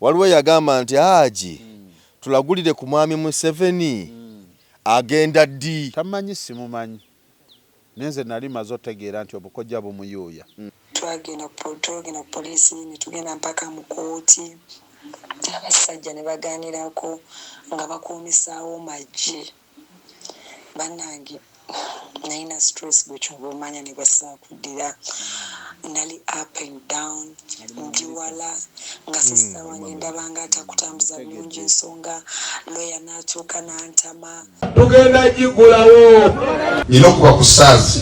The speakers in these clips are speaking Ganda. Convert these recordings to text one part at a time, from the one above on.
waliwo yagamba nti Haji tulagulire ku mwami Museveni agenda ddi tamanyi simumanyi nenze nali mazo tegeera nti obukojja bumuyuuya twagenda ku poliisi ne tugenda mpaka mu kooti abasajja ne baganirako nga bakuumisaawo magye bannange nalina stress gwe kyova omanya ne basaakuddira nali up and down ndi wala nga sisita wange ndaba nga atakutambuza bulungi ensonga lawyer n'atuuka n'antama tugenda gigulawo nina okuba ku saazi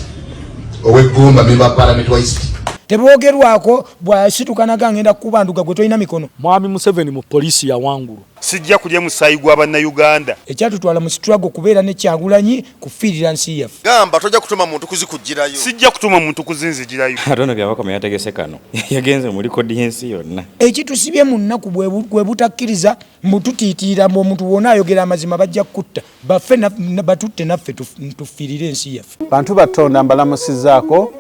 ow'eggumba memba parliament wa East tebogerwako bwasitukanaga ngenda kubanduka gwe tolina mikono mwami Museveni mu poliisi ya wangulu sijja kulya musayi gwa bannayuganda ekyatutwala mu struggle kubeera ne Kyagulanyi kufiirira nsi yaffe gamba tojja kutuma muntu kuzikugirayo sijja kutuma muntu kuzinzigirayo atono byabakoma yategese kano yagenze muri kodi y'ensi yonna ekitusibye mu nnaku bwe butakkiriza mututiitiira mu omuntu wonna ayogera amazima bajja kutta baffe batutte naffe tufiirire ensi yaffe bantu batonda mbalamusizaako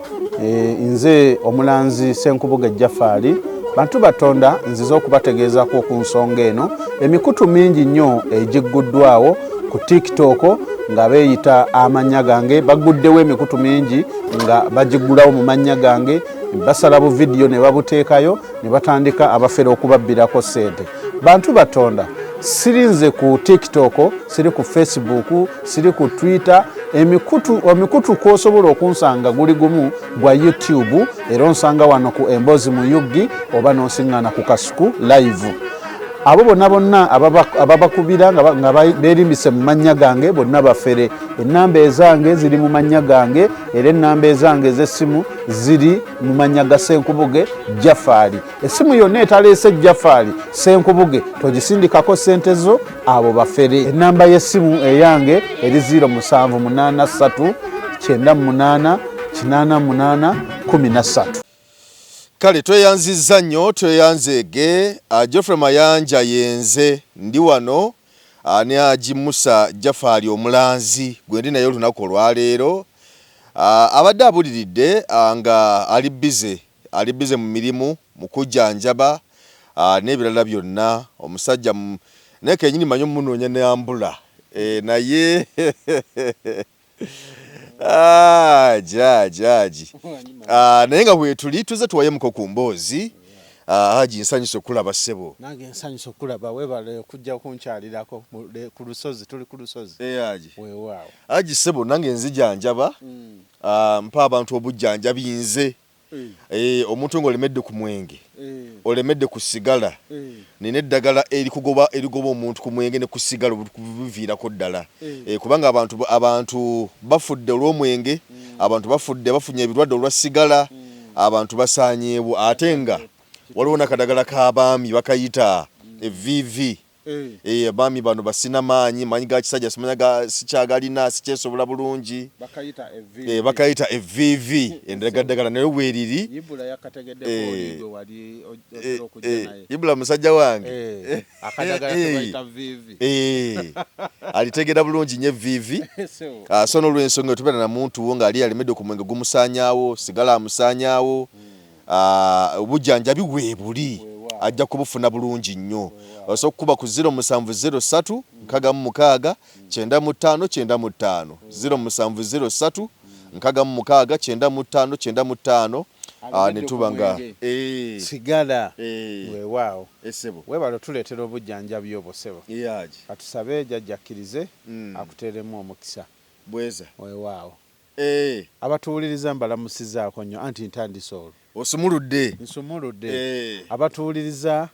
nze omulanzi Senkubuge Jafari bantu batonda nziza okubategeezako ku nsonga eno emikutu mingi nnyo egigguddwawo ku TikTok nga beeyita amannya gange baguddewo emikutu mingi nga bagiggulawo mu mannya gange basala bu video ne babuteekayo ne batandika abafere okubabbirako ssente bantu batonda sirinze ku TikTok siri ku Facebook siri ku Twitter emikutu kwosobola okunsanga guli gumu gwa YouTube era onsanga wano ku Embozi mu Yugi oba nosiŋŋaana ku Kasuku live abo bonna ababakubira nga beerimbise mu mannya gange bonna bafere ennamba ezange ziri mu mannya gange era ennamba ezange ez'essimu ziri mu mannya ga Senkubuge Jafari essimu yonna etaleese Jafari Senkubuge togisindikako ssente zo abo bafere ennamba y'essimu eyange eri 0783 98 88 13 kale tweyanzizza nnyo tweyanzeege Geoffrey Mayanja yenze ndi wano ne Haji Musa Jafari omulanzi gwe ndi naye olunaku olwaleero abadde abuliridde nga ali bize mu mirimu mu kujjanjaba n'ebirala byonna omusajja naye kenyini manyi omunoonya ne ambula naye jaji naye nga bwetuli tuze tuwayemuko ku mboozi Haji nsanyuse okulaba ssebo nange nsanyuse okulaba webale okujja kunkyalirako ku lusozi tuli ku lusozi Haji weewaawo Haji ssebo nange nzijanjaba mpa abantu obujjanjabi nze omuntu ng'olemedde ku mwenge olemedde ku sigala nina eddagala erigoba omuntu ku mwenge ne ku sigala buviirako ddala kubanga abantu bafudde olw'omwenge abantu bafunye ebirwadde olwa sigala abantu basaanyeewo ate nga waliwo nakadagala k'abaami bakayita evviivi abaami bano basina maanyi manyi ga kisajja simanya sikyagalina sikyesobola bulungi bakayita evviivi endagaddagala naye weeriri Ibula musajja wange alitegeera bulungi nnyo evviivi so n'olw'ensonga tubeera na muntu wo ng'ali alemedde ku mwenge gumusaanyaawo sigala amusaanyaawo obujjanjabi weebuli ajja kubufuna bulungi nnyo osobola okukuba ku 0703 66 95 0703 66 95 ne tuba nga sigala weewaawo essebo weebalo tuleetera obujjanjabi obwo ssebo katusabe jajjakkirize akuteeremu omukisa bweza weewaawo abatuwuliriza mbalamusizaako nnyo anti ntandise olwo osumuludde nsumuludde abatuwuliriza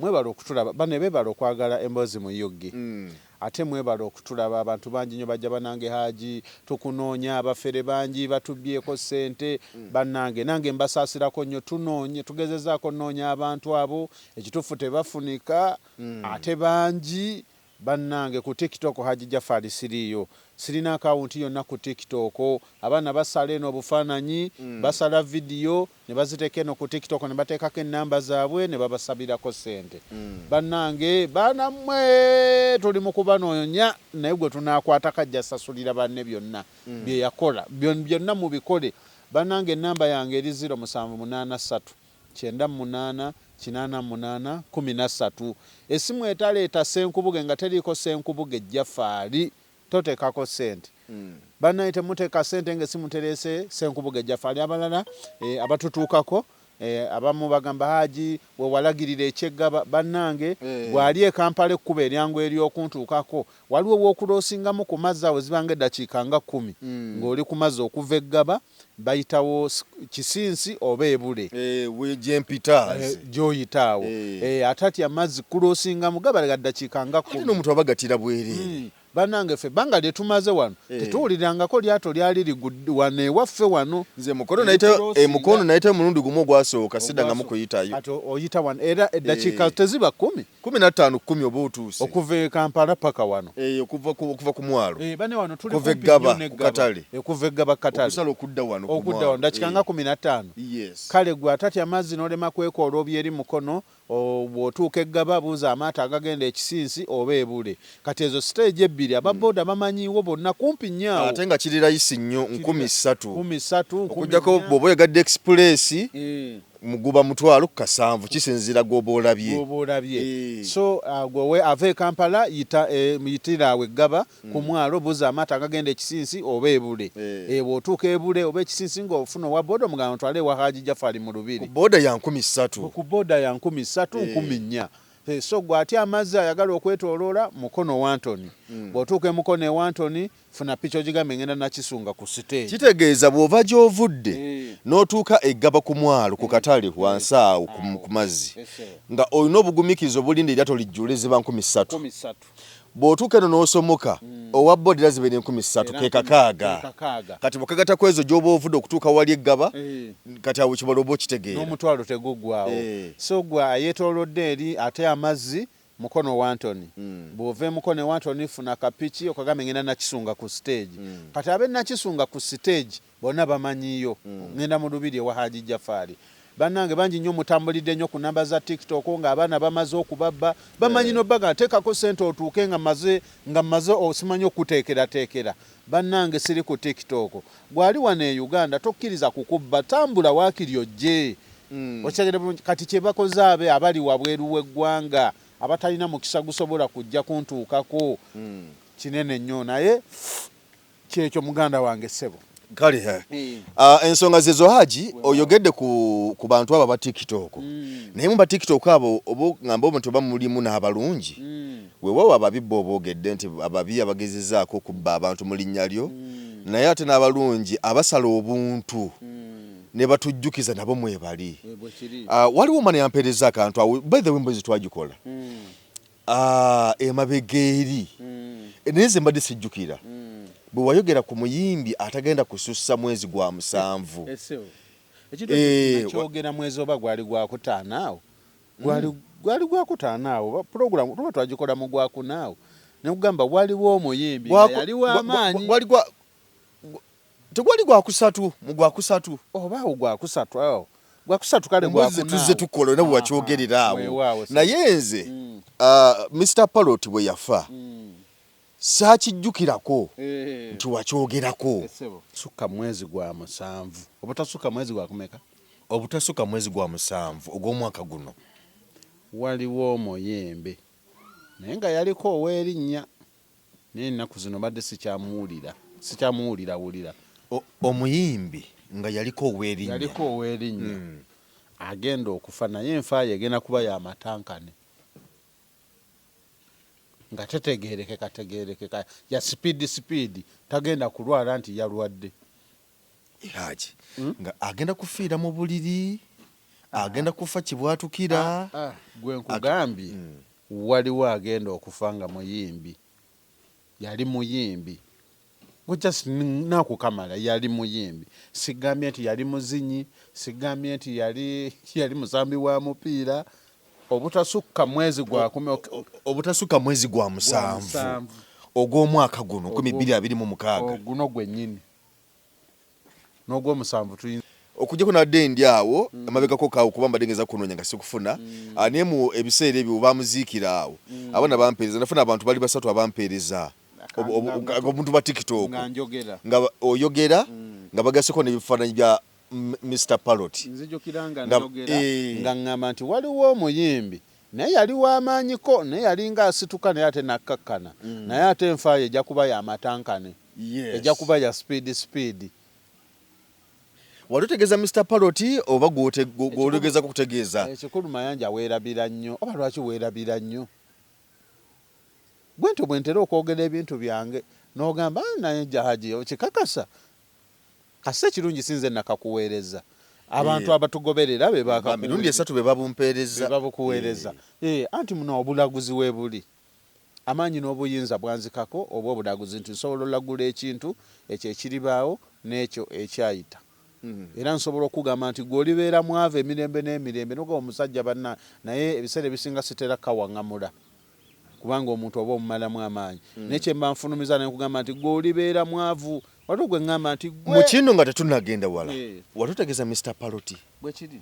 mwebala okutulaba bano beebala okwagala Emboozi mu Yugi ate mwebala okutulaba abantu bangi nnyo bajja banange Haji tukunoonya abafere bangi batubbyeko ssente bannange nange mbasaasirako nnyo tunoonye tugezezaako nnoonya abantu abo ekituufu tebafunika ate bangi bannange ku TikTok Haji Jafari siriyo sirina akawunti yonna ku TikTok abaana basala eno obufaananyi basala vidiyo ne baziteeka eno ku TikTok ne bateekako ennamba zaabwe ne babasabirako ssente bannange baana mmwe tuli mu kubanoonya naye gwe tunaakwata kajja sasulira banne byonna bye yakola byonna mubikole bannange ennamba yange eri 0783 98 88 13. Esimu etaleeta Ssenkubuge nga teriiko Ssenkubuge Jaffaali toteekako ssente. Bannaye temuteeka ssente ng'essimu tereese Ssenkubuge Jaffaali. Abalala abatutuukako abamu bagamba Haji we walagirira ekyeggaba bannange bw'ali e Kampala ekkuba eryangu ery'okuntuukako waliwo w'okuloosingamu ku mazzi awo zibanga eddakiika nga 10 ng'oli ku mazzi okuva eggaba bayitawo Kisinsi oba Ebule gyempita gy'oyita awo atati amazzi kuloosingamu gaba ga ddakiika nga 10 n'omuntu abagatira bwereere. Bannange ffe ebbanga lye tumaze wano tetuwulirangako lyato lyali ligudde wano ewaffe wano. Nze mukono nayita omulundi gumu ogwasooka siddangamu kuyitayo. Kati oyita wano era eddakiika teziba 10 15 10 oba otuuse okuva e Kampala paka wano okuva ku mwalo bane wano tuli kuva eggaba ku katale okuva eggaba katale okusala okudda wano ddakiika nga 15. Kale gwe atati amazzi n'olema kwekoola obyeri mukono bw'otuuka eggaba buuza amaato agagenda e Kisinsi oba Ebule. Kati ezo siteegi ebbiri ababooda bamanyiiwo bonna kumpi nnyo ate nga kiri layisi nnyo 13 okujjako bw'oba oyagadde express muguba mutwalo ku 7 kisinziira gw'oba olabye. So gwewe ava e Kampala yitira awo eggaba ku mwalo buuza amaato agagenda e Kisinsi oba Ebule. Bw'otuuka Ebule oba e Kisinsi ng'ofuna owa booda omugamba ntwale ewa Haji Jaffaali mu Lubiri. Ku booda ya 13 ku booda ya 13 14. So gw'atya amazzi ayagala okwetooloola Mukono wa Antony. Bw'otuuka e Mukono ewa Antony funa picha ogigambe ngenda Nakisunga ku stage. Kitegeeza bw'ova gy'ovudde n'otuuka eggaba ku mwalo ku katale wansi awo ku mazzi nga olina obugumikirizo bulinde eryato lijjule ziba 13. Bw'otuuka eno n'osomoka owa booda ziba 13 ke kakaaga. Kati bw'okagata ku ezo gy'oba ovudde okutuuka wali eggaba kati awo kibala oba okitegeera n'omutwalo teguggwawo. So gwe ayetoolodde eri ate amazzi Mukono wa Antony. Bw'ova Mukono wa Antony funa kapiki okagambe ngenda Nakisunga ku stage. Kati abe Nakisunga ku stage bonna bamanyiyo ngenda mu Lubiri ewa Haji Jaffaali. Bannange bangi nnyo mutambulidde nnyo ku namba za TikTok ng'abaana bamaze okubabba bamanyi n'obbaga teekako ssente otuuke nga maze osimanyi okuteekerateekera. Bannange siri ku TikTok gwali wano e Uganda tokkiriza kukubba tambula waakiri ojje. Kati kye bakoze abali wabweru w'eggwanga abatalina mukisa gusobola kujja kuntuukako kinene nnyo naye kyekyo muganda wange ssebo. Kale ensonga zezo Haji oyogedde ku bantu abo ba TikTok. Naye mu ba TikTok abo ngamba omuntu bamulimu n'abalungi weewawo ababibba oboogedde nti ababi abagezezaako okubba abantu mu linnya lyo naye ate n'abalungi abasala obuntu ne batujjukiza nabo mwebali. Waliwo omwana yampeereza akantu awo by the way mbozi twagikola emabegeeri naye ze mbadde sijjukira bwe wayogera ku muyimbi atagenda kusussa mwezi gwa 7. Kyogera mwezi oba gwali gwakutaanaawo gwali gwakutaanaawo program tuba twagikola mu gwakunaawo nekugamba waliwo omuyimbi yaliwo amaanyi tegwali gwakusatu mu gwakusatu oba awo gwakusatu awo gwakusatu kale gwakunaawo tuzze tukola na bwakyogerera awo naye nze Mr. Parrot bwe yafa saakijjukirako nti wakyogerako. Sukka mwezi gwa 7 obutasukka mwezi gwa kumeka obutasukka mwezi gwa 7 ogw'omwaka guno waliwo omuyembe naye nga yaliko ow'erinnya naye ennaku zino badde sikyamuwulira omuyimbi nga yaliko ow'erinnya agenda okufa naye enfa ye egenda kuba y'amatankane nga tetegeerekeka ya speed tagenda kulwala nti yalwadde. Haji nga agenda kufiira mu buliri agenda kufa kibwatukira. Gwe nkugambye waliwo agenda okufa nga muyimbi yali muyimbi just nakukamala yali muyimbi. Sigambye nti yali muzinyi sigambye nti yali musambi wa mupiira. Obutasukka mwezi gwa 7 ogw'omwaka guno 2026 guno gwennyini n'ogw'omusanvu tuyinza okujjako nadde ndi awo amabegako kaawo kuba mbadde ngeza kunoonya nga sikufuna naye mu ebiseera ebyo baamuziikira awo abaana bampeereza nafuna abantu bali 3 abampeereza omuntu ba TikTok nga oyogera nga bagaseko n'ebifaananyi Mr. Parrot nzijukiranga njogera nga ngamba nti waliwo omuyimbi naye yali w'amaanyiko naye yali ng'asituka naye ate nakkakkana naye ate enfaayo ejja kuba y'amatankane ejja kuba ya speed. Wali otegeeza Mr. Parrot oba gw'otegeeza kukutegeeza? Ekikulu Mayanja weerabira nnyo. Oba lwaki weerabira nnyo? Bwentyo bwentera okwogera ebintu byange n'ogamba naye jahaji okikakasa. Kase kirungi sinze nakakuweereza. Abantu abatugoberera be baka mirundi 3 be babumpeereza. Babukuweereza. Anti muno obulaguzi weebuli. Amaanyi n'obuyinza bwanzikako oba obulaguzi nti nsobola olagula ekintu ekyo ekiribaawo n'ekyo ekyayita. Era nsobola okugamba nti gw'olibeera mwava emirembe n'emirembe noga omusajja banna naye ebiseera ebisinga sitera kawaŋŋamula kubanga omuntu oba omumalamu amaanyi nekyemba nfulumiza nekugamba nti gw'olibeera mwavu waliwo gwe ŋŋamba nti mu kino nga tetunagenda wala watutegeeza Mr. Parrot bwe kiri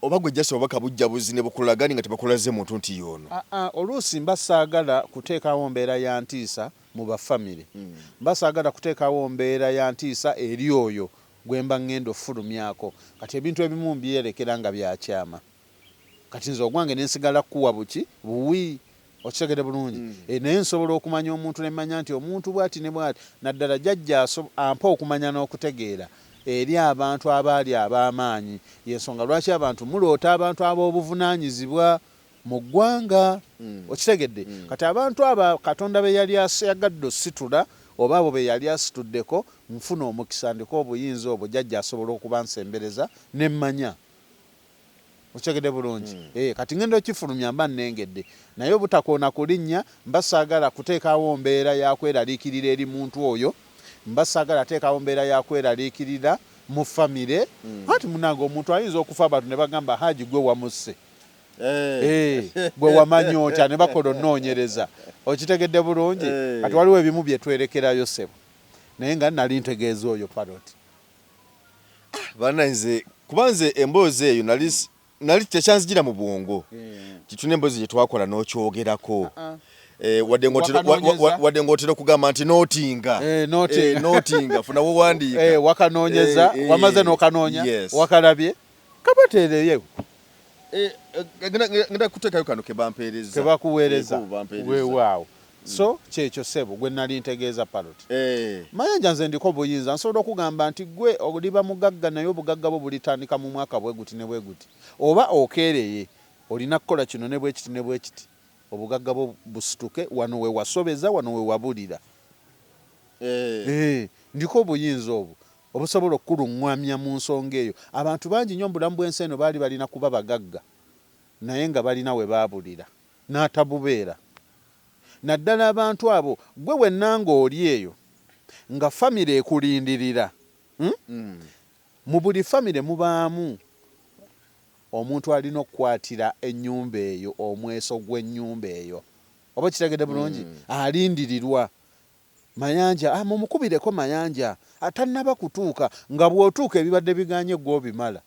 oba gwe jjasa obaka bujja buzi ne bukulagani nga tebakulaze muntu nti yono. Oluusi mba saagala kuteekawo mbeera ya ntiisa mu bafamire mba saagala kuteekawo mbeera ya ntiisa eri oyo gwemba ngendo fulumyako kati ebintu ebimu mbyerekera nga byakyama kati nze ogwange nensigala kuwa buki buwi okitegede bulungi naye nsobola okumanya omuntu nemanya nti omuntu bwati ne bwati naddala jjajja ampa okumanya n'okutegeera eri abantu abaali ab'amaanyi yensonga lwaki abantu muloota abantu ab'obuvunaanyizibwa mu ggwanga okitegedde kati abantu aba Katonda be yali yagadde ositula oba abo be yali asituddeko nfuna omukisa ndiko obuyinza obwo jjajja asobola okuba nsembereza nemmanya okitegedde bulungi kati ngendo okifulumya mba nnengedde naye obutakoona kulinnya mba saagala kuteekawo mbeera yakweraliikirira eri muntu oyo mba saagala teekawo mbeera yakweraliikirira mu famire ati munange omuntu ayinza okufa abantu ne bagamba haji gwe wamusse gwe wamanyi otya ne bakola onoonyereza okitegedde bulungi kati waliwo ebimu bye twerekerayo ssebo naye nga nali ntegeeza oyo Parrot bananze kubanze emboozi eyo nali tekyanzijira mu bwongo kitune emboozi gye twakola n'okyogerako wadde ng'otera okugamba nti nootinga funa wowandiika wakanoonyeza wamaze n'okanoonya wakalabye kabateereyo ngenda kuteekayo kano kebampeereza kebakuweereza weewaawo so kyekyo ssebo gwe nali ntegeeza Parrot Mayanja nze ndiko obuyinza nsobola okugamba nti gwe oliba mugagga naye obugagga bwo bulitandika mu mwaka bweguti ne bweguti oba okeereye olina kukola kino ne bwekiti ne bwekiti obugagga bwo busituke wano we wasobeza wano we wabulira ndiko obuyinza obwo obusobola okuluŋŋamya mu nsonga eyo abantu bangi nnyo mbulamu bw'ensi eno baali balina kuba bagagga naye nga balina we baabulira n'atabubeera naddala abantu abo gwe wennanga oli eyo nga famire ekulindirira mu buli famire mubaamu omuntu alina okukwatira ennyumba eyo omweso gw'ennyumba eyo oba kitegedde bulungi alindirirwa Mayanja mumukubireko Mayanja atannaba kutuuka nga bw'otuuka ebibadde biganye gw'obimala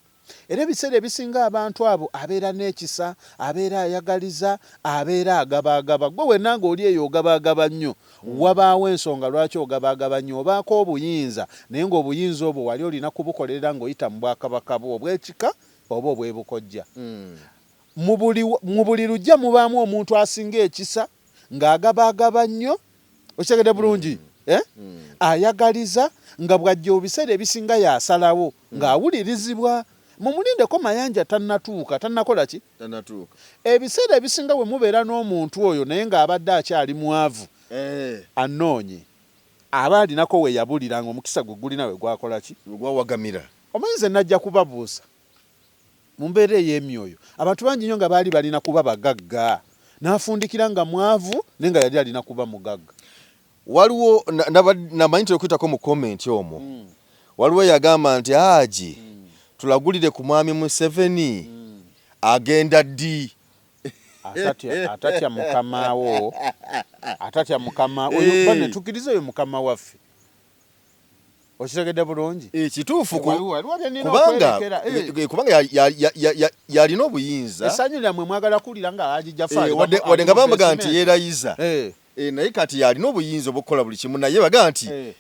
era ebiseera ebisinga abantu abo abeera n'ekisa abeera ayagaliza abeera agabaagaba gwe wennanga oli eyo ogabaagaba nnyo wabaawo ensonga lwaki ogabaagaba nnyo obaako obuyinza naye ng'obuyinza obwo wali olina kubukolerera ng'oyita mu bwakabaka bwo obw'ekika oba obw'ebukojja mu buli lujja mubaamu omuntu asinga ekisa ng'agabaagaba nnyo okitegedde bulungi ayagaliza nga bw'ajja ebiseera ebisinga yasalawo ng'awulirizibwa mumulindeko Mayanja tannakola ki ebiseera ebisinga bwe mubeera n'omuntu oyo naye ng'abadde akyali mwavu anoonye aba alinako we yabuliranga omukisa gwe gulina we gwakola ki gwawagamira omanyize najja kubabuusa mu mbeera ey'emyoyo abantu bangi nnyo nga baali balina kuba bagagga n'afundikira nga mwavu naye nga yali alina kuba mugagga waliwo namanyi tuyokuyitako mu komenti omwo waliwo yagamba nti haji tulagulire ku mwami Museveni agenda ddi atatya mukamawo atatya mukama oyo bane tukirize oyo mukama waffe okitegedde bulungi kituufu kubanga yalina obuyinza essanyu lyammwe mwagala kuwulira nga agijja wadde nga bambaga nti yeerayiza naye kati yalina obuyinza obw'okukola buli kimu naye baga nti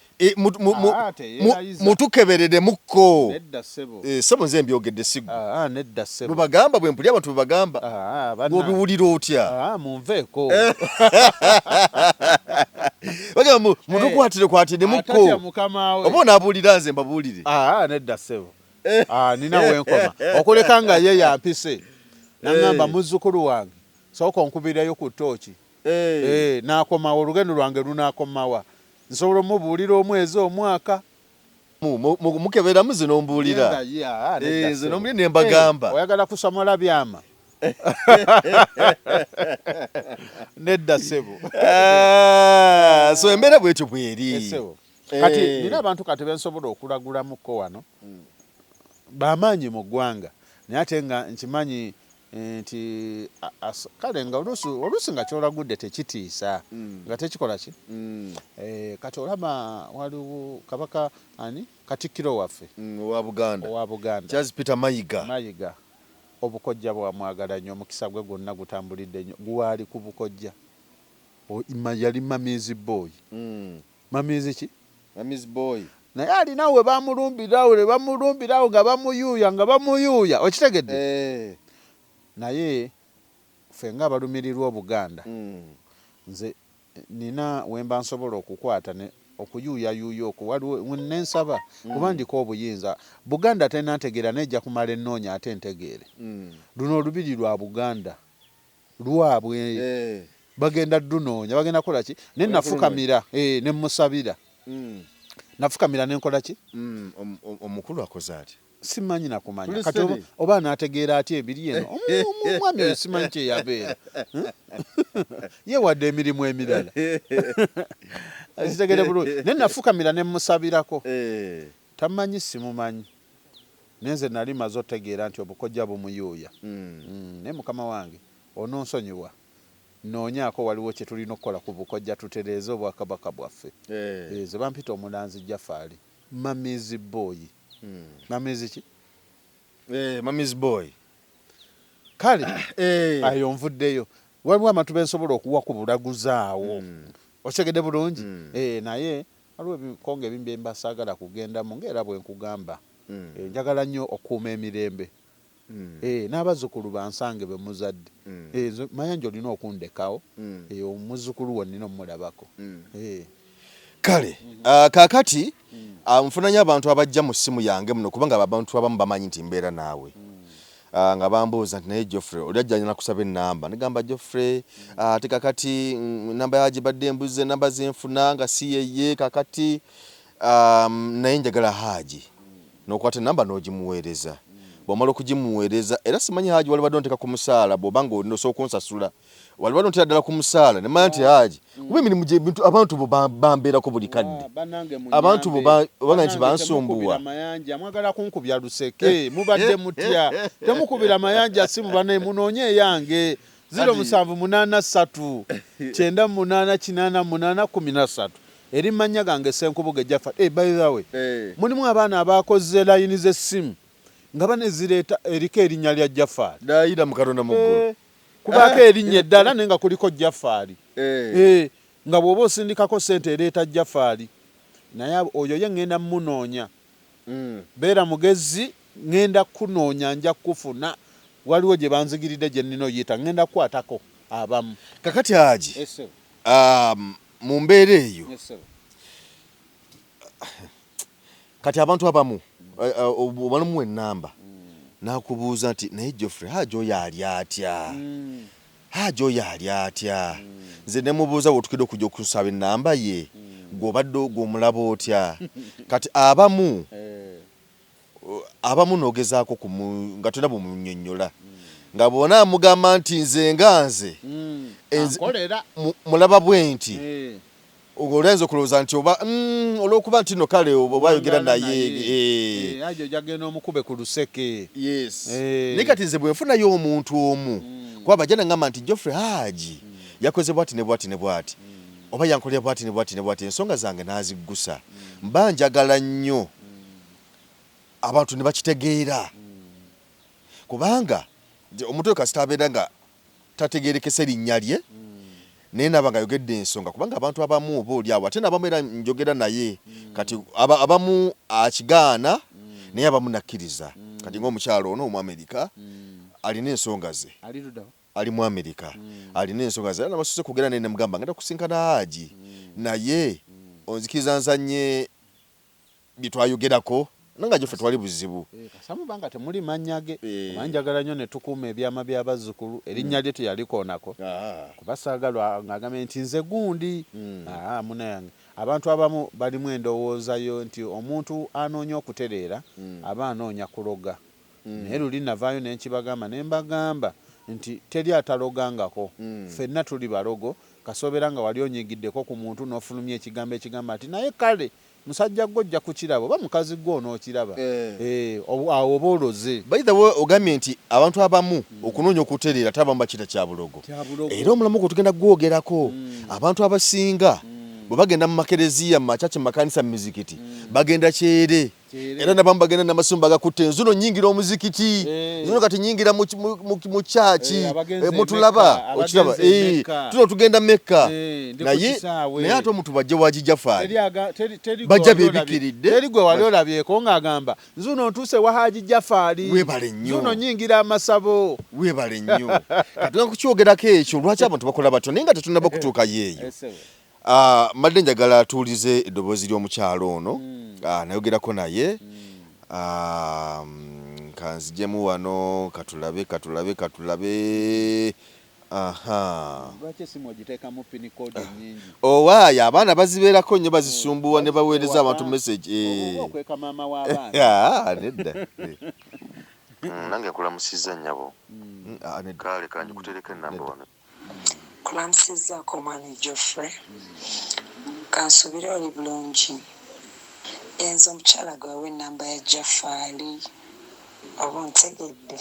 mutukeberere mukko nedda ssebo ssebo nze mbyogedde sigo nedda ssebo bubagamba bwe mpulya abantu bubagamba bw'obiwulira otya munveeko bagamba mutukwatire mukko oba onaabuulira nze mbabuulire nedda ssebo nina wenkoma okuleka nga ye yampise naŋŋamba muzzukulu wange sooka onkubirayo ku ttooki n'akomawo olugendo lwange lunaakomawa nsobola omubuulira omwezi omwaka mukeberamu ze nombuulira ze nombuulira ne mbagamba oyagala kusomola byama nedda ssebo so embeera bwetyo bweri kati nina abantu kati bensobola okulagulamuko wano bamaanyi mu ggwanga naye ate nga nkimanyi nti kale nga oluusi nga kyolagudde tekitiisa nga tekikola ki kati olaba waliwo kabaka ani katikkiro waffe owa Buganda Charles Peter Mayiga obukojja bwamwagala nnyo omukisa gwe gwonna gutambulidde nnyo gwali ku bukojja yali mamizi boy mamizi ki mamizi boy naye alina we bamulumbirawo nga bamuyuuya okitegedde naye ffe nga abalumirirwa Obuganda nze nina wemba nsobola okukwata okuyuuyayuuya okwo waliwo nensaba kuba ndiko obuyinza Buganda tenantegeera nejja kumala ennoonya ate ntegeere luno olubiri lwa Buganda lwabwe bagenda dunoonya bagenda kola ki ne nafukamira ne musabira nafukamira nenkola ki omukulu akoze ati simanyi nakumanya kati oba nategeera ati ebiri eno omwami oyo simanyi kyeyabeera ye wadde emirimu emirala akitegere bulungi naye nafukamira ne musabirako tamanyi simumanyi nenze nali maze otegeera nti obukojja bumuyuuya naye mukama wange ononsonyiwa noonyaako waliwo kye tulina okukola ku bukojja tutereeze obwakabaka bwaffe ze bampita omulanzi Jaffaali mamizi boy mamizi ki mamizi boy kale ayo nvuddeyo waliwo amatu bensobola okuwa ku bulaguzaawo okitegedde bulungi naye waliwo ebikonge ebimu bye mbasaagala kugendamu ngaera bwe nkugamba njagala nnyo okuuma emirembe n'abazzukulu bansange be muzadde mayanja olina okundekawo omuzzukulu wonnina omulabako kale kaakati nfunanyo abantu abajja mu ssimu yange muno kubanga abantu abamu bamanyi nti mbeera naawe nga bambuuza nti naye Geoffrey oli ajjanya nakusaba ennamba nigamba Geoffrey ate kakati namba yagibadde embuze enamba zenfuna nga si yeye kakati naye njagala Haji n'okwata ennamba n'ogimuweereza bw'omala okugimuweereza era simanyi Haji wali badde onteka ku musaala bw'oba nga olina osooka onsasula wali badde ontera ddala ku musaala ne manya nti Haji kuba emirimu gyebintu abantu bo bambeerako buli kadde abantu bo obanga nti bansumbuwa amayanja mwagala kunkubya luseke mubadde mutya temukubira amayanja simu bane munoonye eyange 0783 9888 eri manya gange Senkubuge Jaffaali by the way mulimu abaana abakoze layini z'essimu nga banezireeta eriko erinnya lya Jaffaali daayira mu Katonda mu ggulu kubaako erinnya eddala naye nga kuliko Jaffaali nga bw'oba osindikako ssente ereeta Jaffaali naye oyo ye ŋŋenda munoonya beera mugezi ŋŋenda kunoonya nja kufuna waliwo gye banzigiridde gye nnina oyita ŋŋenda kukwatako abamu kakati Haji mu mbeera eyo kati abantu abamu obalamu ennamba nakubuuza nti naye Geoffrey Haji oyo ali atya Haji oyo ali atya nze ne mubuuza bw'otukidde okujja okusaba ennamba ye gw'obadde gw'omulaba otya kati abamu n'ogezaako nga tolina bwemunnyonnyola nga bw'ona amugamba nti nze nga nze mulaba bwe nti olenza okulowooza nti oba olw'okuba nti no kale oba ayogera naye ajo jagenda omukube ku luseke naye kati nze bwe nfunayo omuntu omu kuba bajja nangamba nti Geoffrey Haji yakoze bwati ne bwati ne bwati oba yankolera bwati ne bwati ne bwati ensonga zange n'aziggusa mba njagala nnyo abantu ne bakitegeera kubanga omuntu oyo kasita abeera nga tategeerekese linnya lye naye nabanga yogedde ensonga kubanga abantu abamu oba oli awo ate n'abamu era njogera naye kati abamu akigaana naye abamu nakkiriza kati ng'omukyalo ono Omwamerika alina ensonga ze ali mu Amerika alina ensonga ze era nabasose kugera naye namugamba ngenda kusinkana Haji naye onzikiriza nzanye bitwayogerako nanga joffe twali buzibu kasamu banga temuli manyage manjagala nnyo ne tukuuma ebyama by'abazzukulu erinnya lye teyaliko kubasaagalwa ng'agambye nti nze gundi munange abantu abamu balimu endowoozayo nti omuntu anoonya okutereera aba anoonya kuloga naye luli navaayo ne nkibagamba ne mbagamba nti teri atalogangako ffenna tuli balogo kasoobera nga wali onyigiddeko ku muntu n'ofulumya ekigambo ekigamba ati naye kale musajja gojja kukiraba oba mukazi gwo n'okiraba awo oba oloze by the way ogambye nti abantu abamu okunoonya okutereera tabamu bakita kya bulogo era omulamu gwe tugenda gwogerako abantu abasinga bwe bagenda mu makereziya mu macaci mu makanisa mu mizikiti bagenda kyere era nabamu bagenda n'amasumba gakutte nzuno nyingira omuzikiti nzuno kati nyingira mu caci mutulaba okiraba tuno tugenda Mekka naye ate omuntu bajja wa Jafari bajja bebikiridde teri gwe wali olabyeko ng'agamba nzuno ntuuse wa Haji Jafari webale nnyo nzuno nyingira amasabo webale nnyo katuga kukyogerako ekyo lwaki abantu bakola batyo naye nga tetunaba kutuuka yeeyo madde njagala atuulize eddoboozi ly'omukyalo ono nayogerako naye kanzijemu wano katulabe owaayo abaana bazibeerako nnyo bazisumbuwa ne baweereza abantu message nedda nange kulamusizza nnyabo kale kanjikutereka enamba wano kulamusizzaako omwami Geoffrey kansubire oli bulungi enzo omukyala gwawe enamba ya Jafari oba ontegedde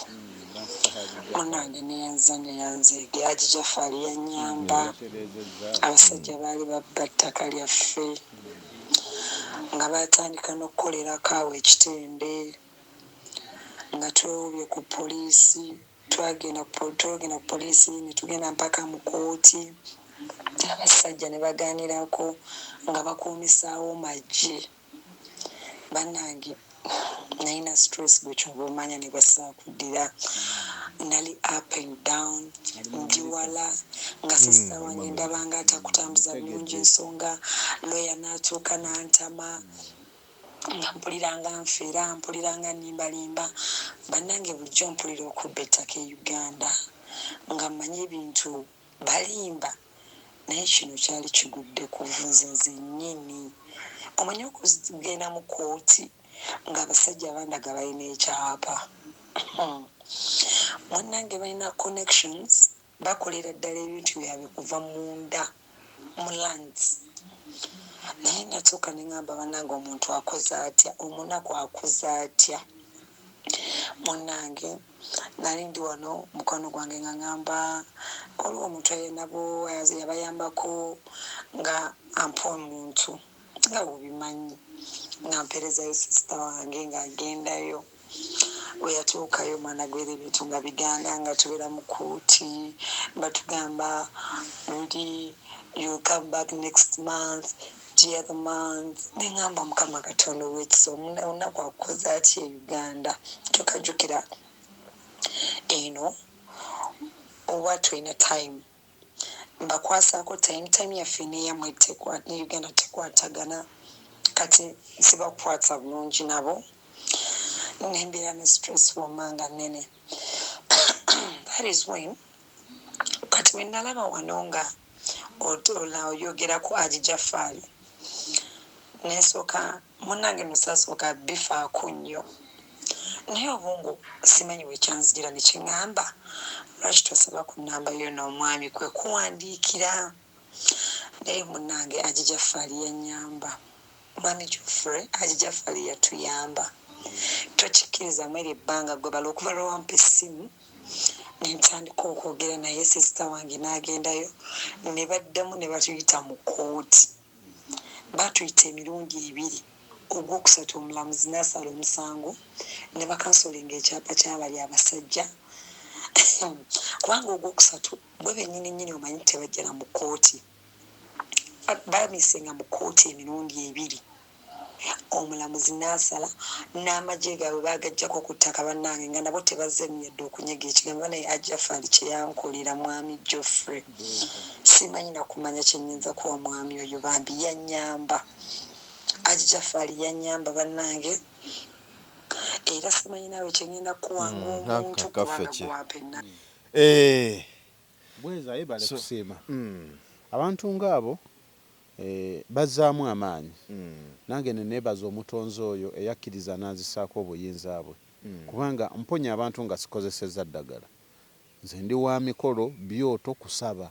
munange neyanzeege Haji Jafari yannyamba abasajja baali babba ttaka lyaffe nga batandika n'okukolerako awo ekitende nga twewubye ku poliisi twagenda ku poliisi ne tugenda mpaka mu kooti abasajja ne bagaanirako nga bakuumisaawo magye bannange nalina stress gwe kyoba omanya ne basaakuddira nali up and down ndi wala nga sisita wange ndaba nga atakutambuza bulungi ensonga lawyer n'atuuka n'antama nga mpuliranga nfeera mpuliranga nimbalimba bannange bulijjo mpulira okubba ettaka e Uganda nga mmanyi ebintu balimba naye kino kyali kigudde ku nze nzennyini omanyi okugenda mu kooti ng'abasajja abandaga balina ekyapa munnange balina connections bakolera ddala ebintu byabwe kuva munda mu lands naye natuuka ne ŋŋamba bannange omuntu akoze atya omunaku akoze atya munnange nali ndi wano mukono gwange nga ŋŋamba waliwo omuntu nabo yabayambako nga ampa omuntu nga bubimanyi nga mperezayo sisita wange ng'agendayo we yatuukayo mwana gwera ebintu nga biganda nga tubeera mu kooti batugamba really you come back next month the other month neŋŋamba mukama katonda ow'ekisa olunaku akukoze atya e Uganda tukajjukira eno oba tulina time mbakwasaako time yaffe neyamwe ne Uganda tekwatagana kati sibakukwata bulungi nabo nembeera ne stress wamanga nene that is when kati we nalaba wano nga oyogerako Haji Jafari nesooka munnange nosasooka bifaako nnyo naye obungu simanyi wekyanzijira nekiŋŋamba lwaki tosaba ku nnamba yo n'omwami kwe kuwandiikira naye munnange Haji Jafari yannyamba mwami Geoffrey Haji Jafari yatuyamba tokikkirizamu eri ebbanga gwe bala okuva lwewampa essimu nentandika okwogera naye sisita wange n'agendayo ne baddamu ne batuyita mu kooti batuyita emirundi ebiri ogwokusatu omulamuzi n'asala omusango ne bakansolinga ekyapa kyabali abasajja kubanga ogwokusatu bwe bennyini nnyini omanyi tebajjana mu kkooti bamisenga mu kkooti emirundi 2 omulamuzi n'asala n'amagye gaabwe bagajjako ku ttaka bannange nga nabo tebazemyedde okunyega ekigambo naye Ajafali kye yankolera mwami Geoffrey simanyi nakumanya kyenyinza kuwa mwami oyo bambi yannyamba Ajafali yannyamba bannange era simanyi naawe kyengenda kuwanga omuntu kubanga gwapena bweza yebale kusiima abantu ng'abo bazzaamu amaanyi nange neneebaza omutonzi oyo eyakkiriza n'azisaako obuyinza bwe kubanga mponya abantu nga sikozesezza ddagala nze ndi wa mikolo byoto kusaba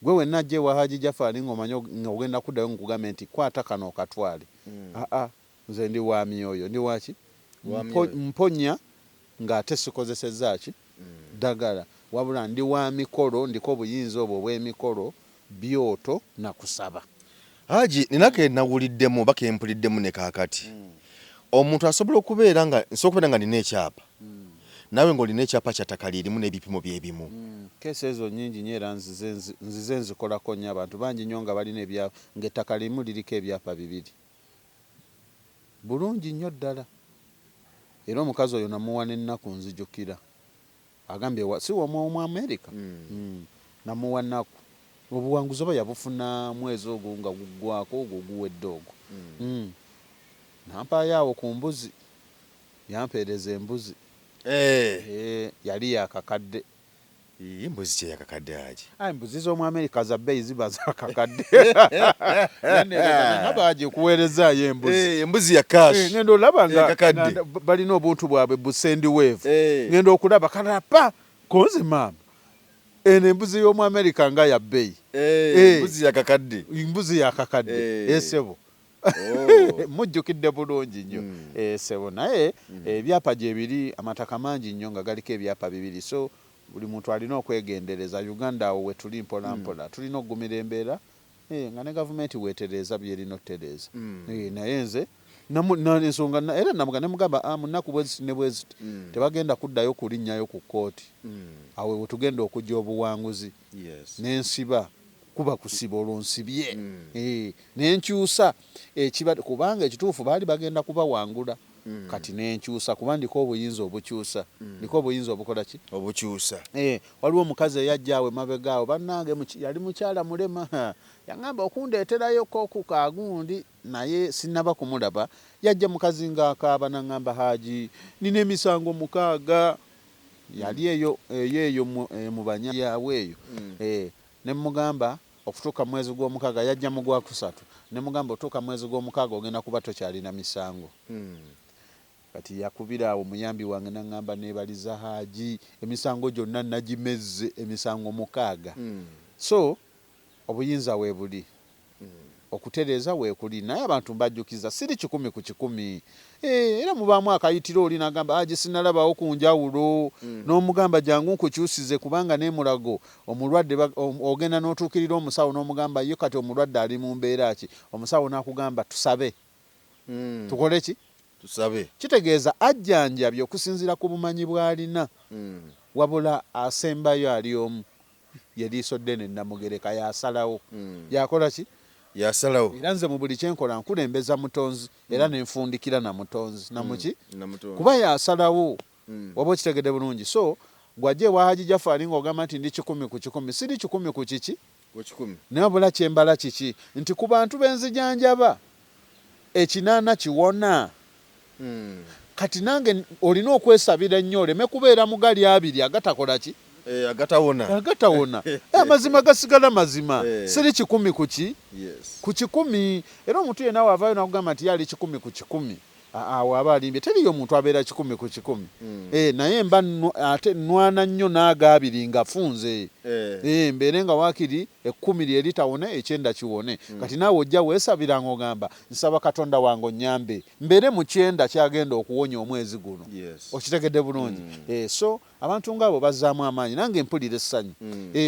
gwe wenna ajja ewa Haji Jafari ng'omanyi ogenda kuddayo nkugambye nti kwata kano okatwale nze ndi wa myoyo ndi waki mponya ng'ate sikozesezza ki ddagala wabula ndi wa mikolo ndiko obuyinza obwo obw'emikolo byoto na kusaba. Haji ninake nawuliddemu bake empuliddemu ne kakati omuntu asobola okubeera nga nsokubeera nga nina ekyapa nawe ng'olina ekyapa kyattaka lirimu n'ebipimo byebimu keesi ezo nnyingi nnyo era nzize nzikolako nnyo abantu bangi nnyo nga balina ebyapa ng'ettaka lirimu liriko ebyapa 2 bulungi nnyo ddala era omukazi oyo namuwa n'ennaku nzijukira agambye si w'omu America namuwa nnaku obuwanguzi oba yabufuna mwezi ogwo nga guggwako ogwo guwedde ogwo nampaayo ku mbuzi yampeereza embuzi yali yakakadde embuzi kye yakakadde Haji embuzi z'omu America za bbeeyi ziba zakakadde nga baje kuweerezaayo embuzi ya cash ngenda olaba nga balina obuntu bwabwe busendi wave ngenda okulaba kalapa konze maama eno embuzi y'omu America nga ya bbeeyi embuzi yakakadde esebo mujjukidde bulungi nnyo sebo naye ebyapa gye biri amataka mangi nnyo nga galiko ebyapa 2 so buli muntu alina okwegendereza Uganda awo we tuli mpola mpola tulina okugumira embeera nga ne gavumenti weetereeza byerina otereeza naye nze ensonga era namuga nemugamba munaku bweziti ne bweziti tebagenda kuddayo kulinnyayo ku kkooti awo we tugenda okujja obuwanguzi n'ensiba kuba kusiba olwonsibye n'enkyusa kubanga ekituufu baali bagenda kubawangula kati n'enkyusa kuba ndiko obuyinza obukyusa ndiko obuyinza obukola ki obukyusa waliwo omukazi eyajjaawe mabegaawo bannange yali mukyala mulema yaŋŋamba okundeeterayo kooku kaagundi naye sinnaba kumulaba yajja mukazi ng'akaaba naŋŋamba Haji nina emisango 6 yali eyo mu banya yawe eyo ne mugamba okutuuka mwezi gw'omukaaga yajja mu gwakusatu ne mugamba otuuka mwezi gw'omukaaga ogenda kuba tokyalina misango kati yakubira awo muyambi wange naŋŋamba neebaliza Haji emisango gyonna nagimezze emisango 6 so obuyinza weebuli okutereeza weekuli naye abantu mbajjukiza siri 100 ku 100 era mubaamu akayitiro oli nagamba Haji sinalabawo ku njawulo n'omugamba jangu nkukyusize kubanga n'emulago omulwadde ogenda n'otuukirira omusawo n'omugamba yo kati omulwadde ali mu mbeera ki omusawo n'akugamba tusabe tukole ki tusabe kitegeeza ajjanjabye okusinziira ku bumanyi bw'alina wabula asembayo ali omu yeliiso ddene namugereka yasalawo yakola ki yasalawo era nze mu buli kyenkola nkulembeza mutonzi era nenfundikira na mutonzi namuki kuba yasalawo waba okitegedde bulungi so gwajje ewa Haji Jafari ng'ogamba nti ndi 10 ku 10 siri 10 ku kiki naye wabula kyembala kiki nti ku bantu benzijanjaba ekinaana kiwona kati nange olina okwesabira ennyo oleme kubeera mugali 2 agatakola ki agatawona amazima gasigala mazima siri 10 ku ki ku 10 era omuntu yenna waavaayo nakugamba nti yali 10 ku 10 awo aba alimbye teriyo omuntu abeera 10 ku 10 naye mba ate nwana nnyo n'agabiri ngafunze mbeere nga waakiri 10 lye litawone 9 kiwone kati naawe ojja weesabira ng'ogamba nsaba Katonda wange onnyambe mbeere mu 9 kyagenda okuwonya omwezi guno okitegedde bulungi so abantu ng'abo bazzaamu amaanyi nange mpulira essanyu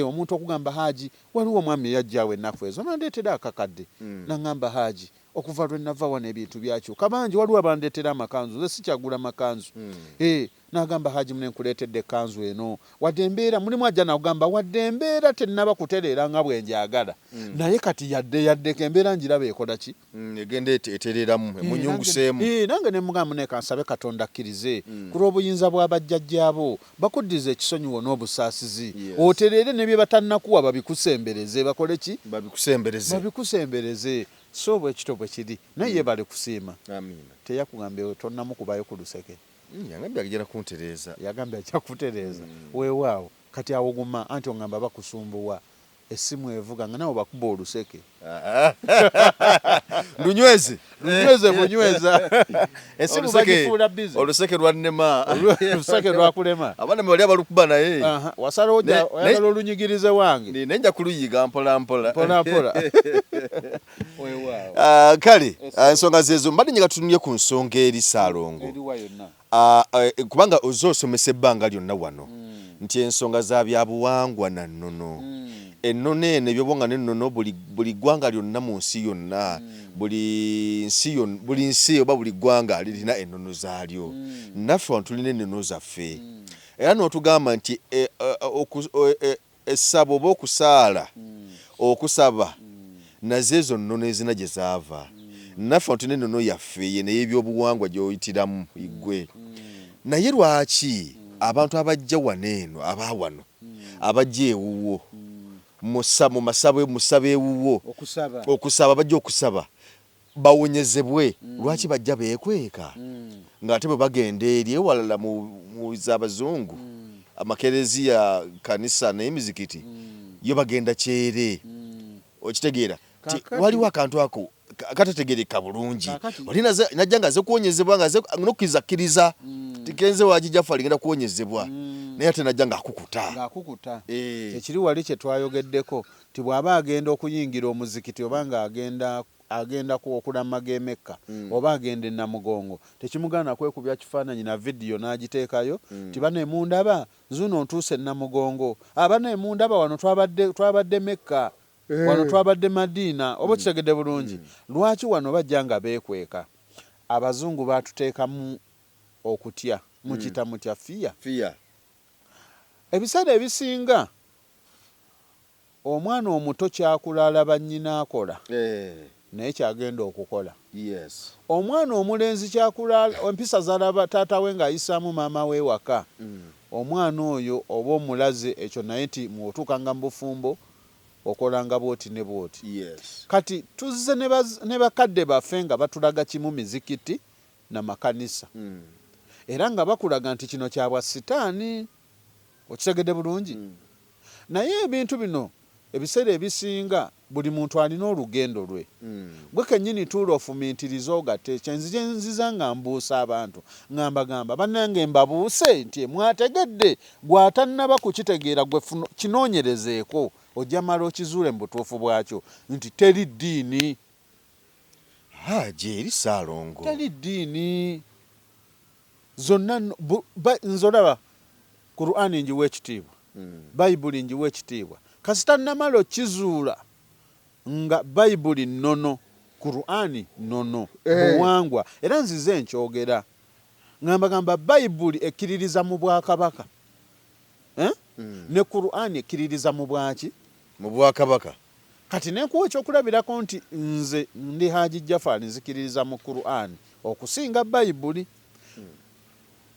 omuntu okugamba Haji waliwo omwami eyajjaawo ennaku ezo nandeetera akakadde naŋŋamba Haji okuva lwe nava wano ebintu byakyuka bangi waliwo abandeetera amakanzu nze sikyagula makanzu n'agamba Haji Munenkuleetedde ekkanzu eno wadde embeera mulimu ajja n'agamba wadde embeera tennaba kutereera nga bwe njagala naye kati yadde embeera njiraba ekola ki egenda etereramu emunyunguseemu nange ne mugamba Muneka nsabe Katonda akkirize ku lw'obuyinza bw'abajjajjaabo bakuddiza ekisonyiwo n'obusaasizi otereere ne bye batannakuwa babikusembereze bakole ki babikusembereze so bwekito bwe kiri naye yebale kusiima teyakugambye tonnamukubayo ku luseke yagambye agenda kuntereeza yagambye ajja kutereeza weewaawo kati awoguma anti ongamba bakusumbuwa essimu evuga nga nawe bakuba oluseke lunyweze bunyweza essimu bagifuula bizi oluseke lwannema oluseke lwakulema abaana bali abalukuba naye wasalawo oyagala olunyigirize wange nenja kuluyiga mpolampola kale ensonga zezo mbadde nyaga tutunye ku nsonga eri Ssaalongo kubanga ozoosomesa ebbanga lyonna wano nti ensonga za byabuwangwa na nnono ennono eno ebyobwanga n'ennono buli ggwanga lyonna mu nsi yonna buli nsi oba buli ggwanga lirina ennono zaalyo naffe wano tulina ennono zaffe era n'otugamba nti essaba oba okusaala okusaba nazo ezo nnono ezina gye zaava naffe wano tulina ennono yaffe ye naye ebyobuwangwa gy'oyitiramu igwe naye lwaki abantu abajja wano eno abaawano abajja ewuwo mu masaba ewuwo okusaba bajja okusaba bawonyezebwe lwaki bajja beekweka ng'ate bwe bagenda eri ewalala mu z'abazungu amakereziya kanisa n'emizikiti yo bagenda kyere okitegeera waliwo akantu ako katategereka bulungi oli najja nga aze kuwonyezebwa nga nokkirizakkiriza tikenze wagijjafu aligenda kuwonyezebwa naye ate najja ng'akukuta ekiri wali kye twayogeddeko ti bw'aba agenda okuyingira omuzikiti oba nga agenda okulamaga emekka oba agenda enamugongo tekimugaana kwekubya kifaananyi na vidiyo n'agiteekayo ti bano emundaba zuno ntuuse enamugongo abano emundaba wano twabadde mekka wano twabadde Madiina oba kitegedde bulungi lwaki wano bajja nga beekweka abazungu baatuteekamu okutya mukita mutya fiya ebiseera ebisinga omwana omuto kyakula alaba nnyina akola naye kyagenda okukola omwana omulenzi kyakula empisa zalaba taata we ng'ayisaamu maama we waka omwana oyo oba omulaze ekyo naye nti mwotuukanga mu bufumbo okolanga bwoti ne bwoti kati tuzze ne bakadde baffe nga batulaga kimu mizikiti n'amakanisa era nga bakulaga nti kino kyabwa sitaani okitegedde bulungi naye ebintu bino ebiseera ebisinga buli muntu alina olugendo lwe gwe kennyini tuula ofumiitiriza ogatte kyenziza nga mbuusa abantu ngambagamba bannange mbabuuse nti mwategedde gw'atannaba kukitegeera gwe kinoonyerezeeko ojja mala okizuule mu butuufu bwakyo nti teri ddiini gye eri Ssaalongo teri ddiini zonna nzolaba Qur'ani njiwa ekitiibwa bayibuli njiwa ekitiibwa kasita nnamala okizuula nga bayibuli nnono Qur'ani nnono buwangwa era nzize nkyogera ngambagamba bayibuli ekkiririza mu bwakabaka ne Qur'ani ekkiririza mu bwaki mu bwakabaka kati nenkuwa ekyokulabirako nti nze ndi Haji Jafari nzikiririza mu Qur'ani okusinga bayibuli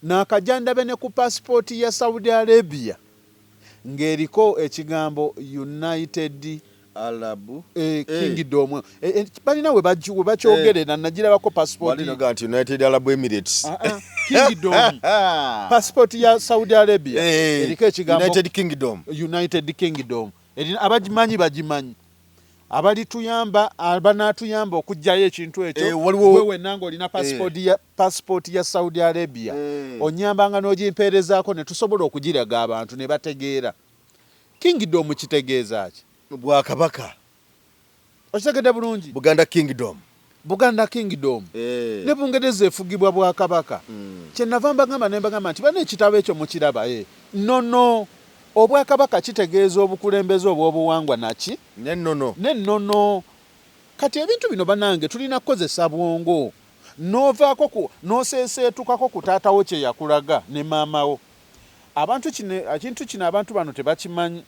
n'akajandabe ne ku pasipooti ya Saudi Arabia ng'eriko ekigambo United Arab Kingdom balina we bakyogerera nagirabako pasipooti nti United Arab Emirates Kingdom pasipooti ya Saudi Arabia eriko ekigambo United Kingdom abagimanyi bagimanyi abalituyamba abanatuyamba okujjayo ekintu ekyo wewe nange olina pasipooti ya Saudi Arabia onyambanga n'ogimpeerezaako ne tusobola okugiraga abantu ne bategeera Kingdom kitegeeza ki bwakabaka okitegedde bulungi Buganda Kingdom ne Bungereza efugibwa bwakabaka kyenava mbagamba nti bana ekitabo ekyo mukiraba nono obwakabaka kitegeeza obukulembeze obw'obuwangwa naki nennono kati ebintu bino banange tulina kukozesa bwongo novaako noseeseetukako ku taatawo kye yakulaga ne maamawo. Ekintu kino abantu bano tebakimanyi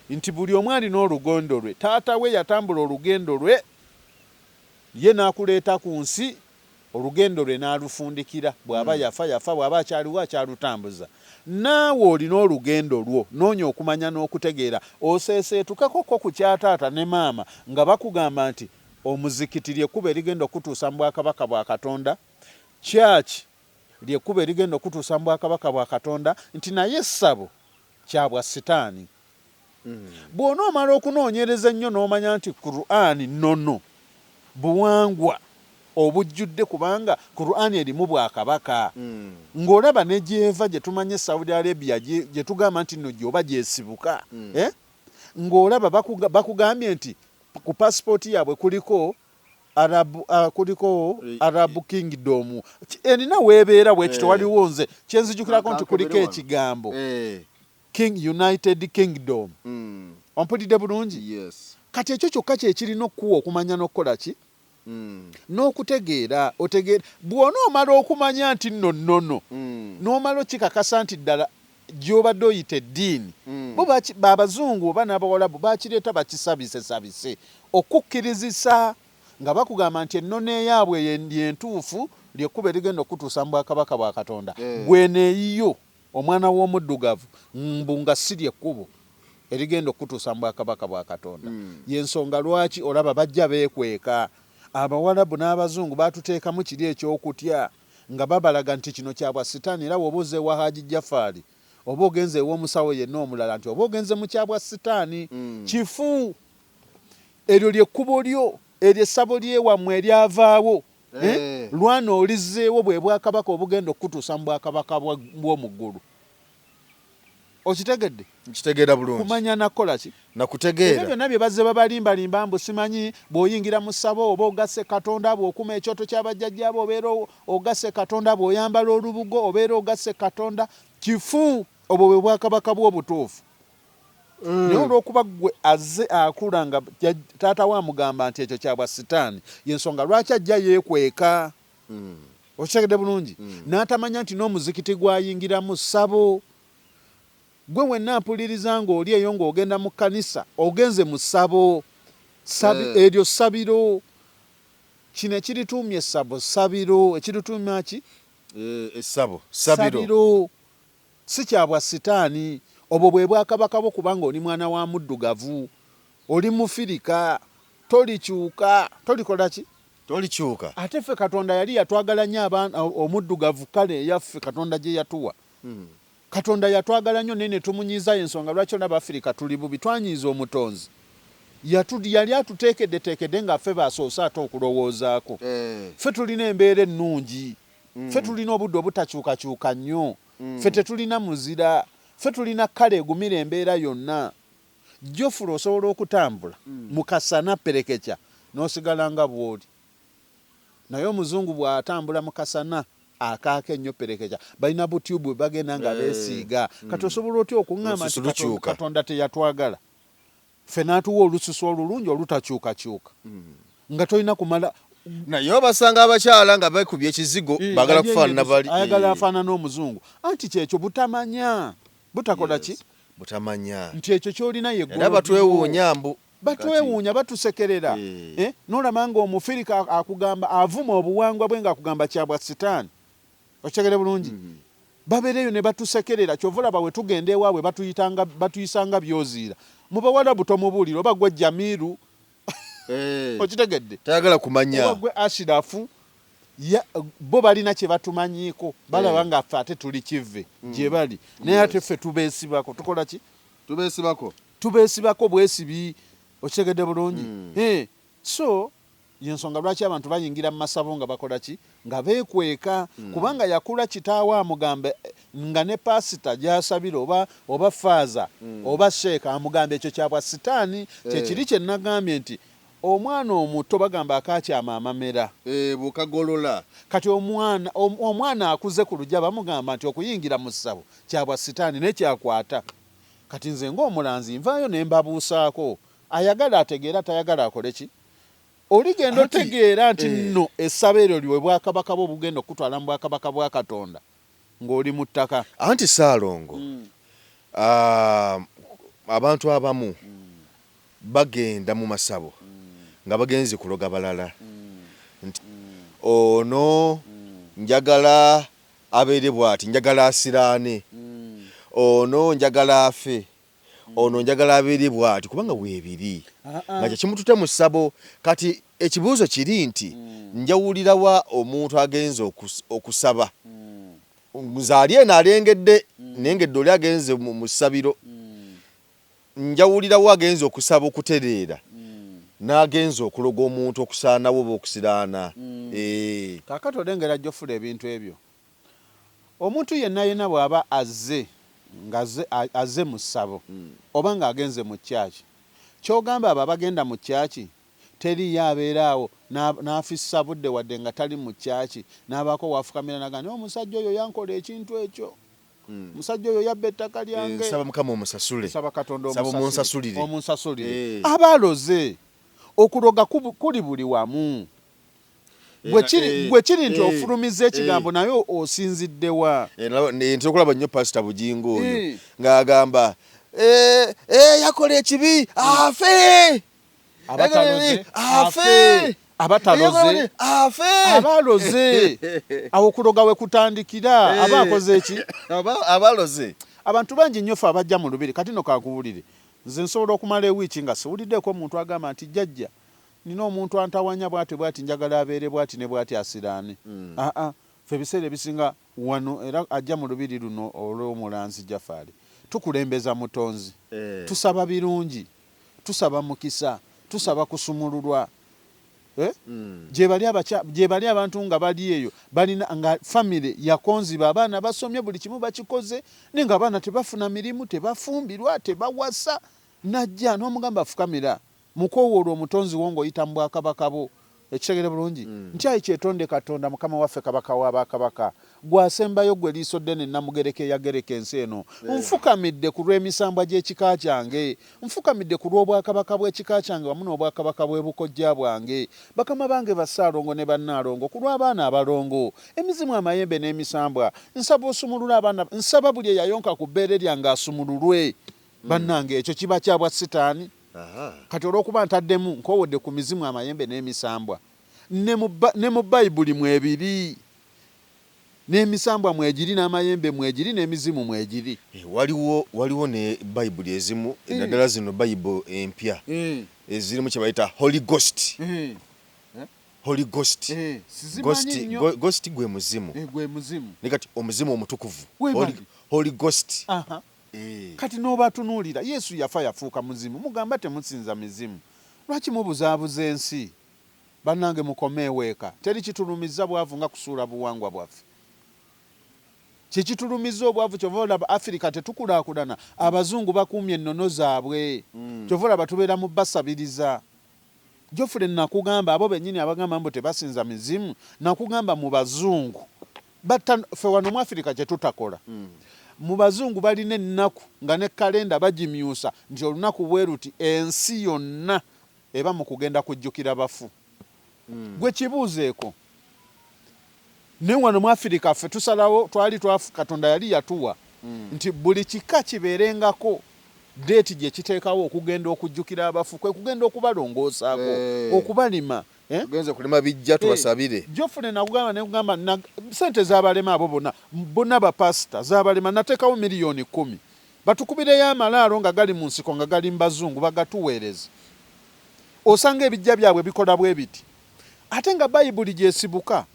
nti buli omu alina olugondo lwe. Taata we yatambula olugendo lwe, ye n'akuleeta ku nsi, olugendo lwe n'alufundikira. Bw'aba yafa, bw'aba akyaliwo akyalutambuza. Naawe olina olugendo lwo, noonya okumanya n'okutegeera. Oseeseetukako ku kyataata ne maama nga bakugamba nti omuzikiti lyekkuba erigenda okutuusa mu bwakabaka bwa Katonda, kyaki lyekkuba erigenda okutuusa mu bwakabaka bwa Katonda, nti naye essabo kyabwa sitaani. Bw'onoomala okunoonyereza ennyo n'omanya nti Qur'ani nnono buwangwa obujjudde, kubanga Qur'ani erimu bwakabaka. Ng'olaba ne gyeva gye tumanye Saudi Arabia gye tugamba nti nno gyoba gyesibuka. Ng'olaba bakugambye nti ku passport yaabwe kuliko Arab Kingdom. Erina weebeera bwekito waliwo nze kyenzijukirako nti kuliko ekigambo United Kingdom. Ompulidde bulungi? Kati ekyo kyokka kyekirina okuwa okumanya n'okukola ki? N'okutegeera. Bw'onoomala okumanya nti nno nnono, n'omala okikakasa nti ddala gy'obadde oyita eddiini, bo abazungu oba n'abawalabu bakireeta bakisabise okukkirizisa, nga bakugamba nti ennono eyaabwe yentuufu, lyekkuba erigenda okutuusa mu bwakabaka bwa Katonda. Bweneeyiyo omwana w'omuddugavu mbu nga si lyekkubo erigenda okutuusa mu bwakabaka bwa Katonda. Y'ensonga lwaki olaba bajja beekweka. Abawalabu n'abazungu batuteekamu kiri eky'okutya, nga babalaga nti kino kyabwa sitaani. Era bw'oba oze ewa Hajji Jafari, oba ogenze ew'omusawo yenna omulala, nti oba ogenze mu kyabwa sitaani. Kifu. Eryo lyekkubo lyo, eryo essabo lyewammwe eryavaawo. Lwana olizzeewo bwe bwakabaka obugenda okutuusa mu bwakabaka bw'omu ggulu. Okitegedde? Nkitegeera bulungi. Kumanya nakola ki? Nakutegeera. Ebyo byonna bye bazze babalimbalimba mbu simanyi bw'oyingira mu ssabo oba ogasse Katonda, bw'okuma ekyoto ky'abajjajjaabo obeera ogasse Katonda, bw'oyambala olubugo obeera ogasse Katonda. Kifu. Obwo bwe bwakabaka bw'obutuufu. Naye olw'okuba ggwe azze akula nga taata we amugamba nti ekyo kyabwa sitaani, y'ensonga lwaki ajja yeekweka. Okitegedde bulungi? N'atamanya nti n'omuzikiti gw'ayingiramu ssabo. Gwe wenna mpuliriza ng'oli eyo ng'ogenda mu kkanisa, ogenze mu ssabo. Eryo ssabiro. Kino ekirituumye essabo ssabiro. Ekirituumya ki? Essabo. Ssabiro. Si kyabwa sitaani. Obwo bwe bwakabaka bwo, kubanga oli mwana wa muddugavu, oli mufirika, tolikyuka. Tolikola ki? Tolikyuka. Ate ffe Katonda yali yatwagala nnyo omuddugavu, kale eyaffe Katonda gye yatuwa. Katonda yatwagala nnyo naye ne tumunyiiza ensonga lwaki olaba Afirika tuli bubi, twanyiiza omutonzi. Yali atuteekeddeteekedde nga ffe basoose ate okulowoozaako. Ffe tulina embeera ennungi. Ffe tulina obudde obutakyukakyuka nnyo. Ffe tetulina muzira. Ffe tulina kale egumira embeera yonna. Jjofula osobola okutambula mu kasana pereketya n'osigala nga bw'oli. Naye omuzungu bw'atambula mu kasana akaaka ennyo pereketya, balina butyubu bwe bagenda nga beesiiga. Kati osobola otya okuŋŋamba nti Katonda teyatwagala? Ffe n'atuwa olususu olulungi olutakyukakyuka. Nga tolina kumala. Naye obasanga abakyala nga bakubye ekizigo baagala kufaanana bali. Ayagala afaanana n'omuzungu. Anti kyekyo butamanya. Butakola ki? Butamanya. Nti ekyo ky'olina yeggulu. Era batwewuunya mbu. Batwewuunya, batusekerera. N'olaba ng'Omufirika akugamba avuma obuwangwa bwe ng'akugamba kyabwa sitaani. Okitegedde bulungi? Babeereyo ne batusekerera. Kyova olaba bwe tugenda ewaabwe batuyisanga byoziira. Mu bawalabu tomubuulira oba gwe Jamiru. Okitegedde? Tayagala kumanya. Oba gwe Ashirafu. Bo balina kye batumanyiiko. Balaba nga ffe ate tuli kivve gye bali. Naye ate ffe tubeesibako. Tukola ki? Tubeesibako bwesibi. Okitegedde bulungi? So y'ensonga lwaki abantu bayingira mu masabo nga bakola ki? Nga beekweka. Kubanga yakula kitaawe amugamba nga ne pasita gy'asabira oba faaza oba sheeka amugamba ekyo kyabwa sitaani. Kyekiri kye nagambye nti omwana omuto bagamba akaakyama amamera. Bukagolola. Kati omwana akuze ku lujja bamugamba nti okuyingira mu ssabo kyabwa sitaani n'ekyakwata. Kati nze ng'omulanzi nvaayo ne mbabuusaako. Ayagala ategeera, tayagala akole ki? oligenda otegeera nti nno essaba eryo liwe bwakabaka bwo bugenda okutwala mu bwakabaka bwa Katonda ng'oli mu ttaka. Anti Ssaalongo, abantu abamu bagenda mu masabo nga bagenze kuloga balala nti ono njagala abeere bw'ati, njagala asiraane, ono njagala afe, ono njagala abeere bw'ati, kubanga weebiri nga kye kimutute mu ssabo. Kati ekibuuzo kiri nti njawulirawa omuntu agenze okusaba nzaali eno alengedde nengedde oli agenze mu ssabiro, njawulirawo agenze okusaba okutereera n'agenze okuloga omuntu okusaanawo oba okusiraana. Kaakati olengera Jofula ebintu ebyo. Omuntu yenna bw'aba azze mu ssabo oba ng'agenze mu kyaki, ky'ogamba abo abagenda mu kyaki teriyo abeeraawo n'afissa budde wadde nga tali mu kyaki n'abaako waafukamira n'agamba omusajja oyo yankola ekintu ekyo, omusajja oyo yabba ettaka lyange, nsaba Mukama omusasule, saba Katonda omunsasulire. Abaloze okuloga kuli buli wamu. Gwe kiri nti ofulumiza ekigambo naye osinziddewa. Ntera okulaba nnyo Pasita Bujingo oyo ng'agamba yakola ekibi afe, abaloze awo okuloga we kutandikira. Abakoze eki? Abaloze. Abantu bangi nnyo fe abajja mu lubiri. Kati no kakuwulire, nze nsobola okumala ewiiki nga siwuliddeko omuntu agamba nti jjajja nina omuntu antawanya bwati njagala abeere bwati ne bwati asiraane. Fe ebiseera ebisinga wano era ajja mu lubiri luno olw'omulanzi Jaffaali tukulembeza mutonzi, tusaba birungi, tusaba mukisa, tusaba kusumululwa. Gye bali abantu nga bali eyo balina nga famire yakonziba, abaana basomye, buli kimu bakikoze, naye nga abaana tebafuna mirimu, tebafumbirwa, tebawasa. Najja n'omugamba afukamira mukoowoola omutonzi wo ng'oyita mu bwakabaka bwo. Ekitegere bulungi nti ayi kyetonde Katonda Mukama waffe kabaka w'abakabaka, gwasembayo gwe liiso ddene Namugereka eyagereka ensi eno. Nfukamidde ku lw'emisambwa gy'ekika kyange, nfukamidde ku lw'obwakabaka bw'ekika kyange wamu n'obwakabaka bw'ebukojja bwange, bakama bange Bassaalongo ne Bannaalongo, ku lw'abaana abalongo, emizimu, amayembe n'emisambwa. Nsaba osumulula abaana, nsaba buli eyayonka ku bbeere lyange asumululwe. Bannange ekyo kiba kyabwa Sitaani. Kati olw'okuba ntaddemu nkoowodde ku mizimu, amayembe n'emisambwa, ne mu Bayibuli mwebiri, n'emisambwa mwegiri, n'amayembe mwegiri, n'emizimu mwegiri. Waliwo ne Bayibuli ezimu eddala zino Bayibuli empya ezirimu kye bayita Holy Ghost. Holy Ghost. Ghost gwe muzimu. Ne kati omuzimu omutukuvu Holy Ghost. Kati n'obatunuulira Yesu yafuuka muzimu, mugamba temusinza mizimu. Lwaki mubuzaabuza ensi? Bannange mukome eweeka. Teri kitulumiza bwavu nga kusuula buwangwa bwaffe. Kikitulumiza obwavu kyova olaba Afirika tetukulaakulana, abazungu bakuumye ennono zaabwe. Kyova olaba tubeera mu basabiriza. Jofule nakugamba abo bennyini abagamba mbu tebasinza mizimu, nakugamba mu bazungu. Ffe wano mu Afirika kye tutakola. Mu bazungu balina ennaku nga ne kalenda bagimyusa nti olunaku bwe ruti ensi yonna eba mu kugenda kujjukira bafu. Gwe kibuuzeeko. Ne wano mu Afirika ffe tusalawo Katonda yali yatuwa nti buli kika kibeerengako deeti gye kiteekawo okugenda okujjukira abafu, kwe kugenda okubalongoosaako, okubalima. Genze kulima bijja tubasabire. Jofune nakugamba nekugamba sente z'abalema abo bonna bapasita z'abalema nateekawo miliyoni 10. Batukubireyo amalaalo nga gali mu nsiko nga gali mu bazungu bagatuweereza. Osanga ebijja byabwe bikola bwe biti. Ate nga Bayibuli gyesibuka.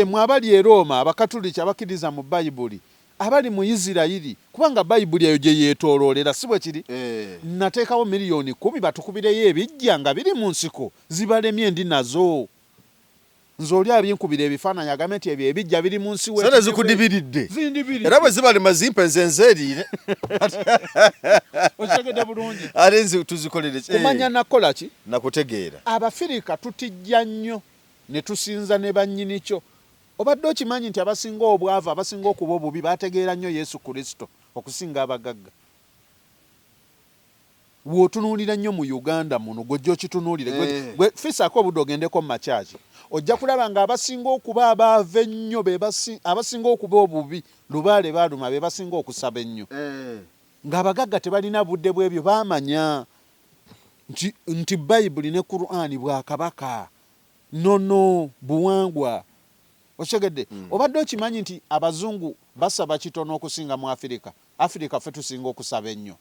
Mwe abali e Roma, Abakatuliki abakkiriza mu Bayibuli, abali mu Isirayiri, kubanga Bayibuli eyo gye yeetooloolera si bwe kiri. Nateekawo miliyoni 10 batukubireyo ebijja nga biri mu nsiko zibalemye ndi nazo. Nze oli abinkubira ebifaananyi agambe nti ebyo ebijja biri mu nsi sente zikudibiridde. Era bwe zibalema zimpe nze nzeeriire. Okitegedde bulungi. Ate nze tuzikolere ki? Kumanya nakola ki? Nakutegeera. Abafirika tutijja nnyo ne tusinza ne bannyini kyo. Obadde okimanyi nti abasinga obwavu, abasinga okuba obubi bategeera nnyo Yesu Kristo okusinga abagagga. W'otunuulira nnyo mu Uganda muno gojja okitunuulire gwe fisaako obudde ogendeko mu makyaki ojja kulaba ng'abasinga okuba abaava ennyo abasinga okuba obubi lubaale baaluma be basinga okusaba ennyo ng'abagagga tebalina budde bw'ebyo baamanya nti bayibuli ne Kur'ani bwakabaka nono buwangwa okitegedde obadde okimanyi nti abazungu basaba kitono okusinga mu Afirika ffe tusinga okusaba ennyo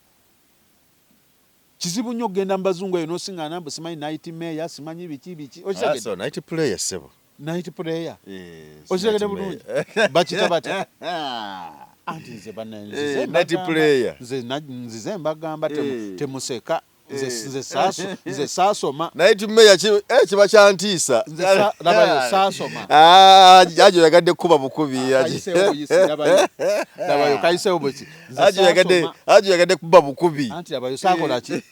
kizibu nnyo okugenda mu bazungu eyo n'osinga nambu simanyi night mayor simanyi biki so night player sebo night player okitegedde bulungi bakita batya anti nze night player nzize mbagamba temuseka nze saasoma night mayor kiba kyantiisa labayo saasoma ajo yagadde kuba bukubi labayo kayisewo bweki ajo yagadde kuba bukubi anti labayo saakola ki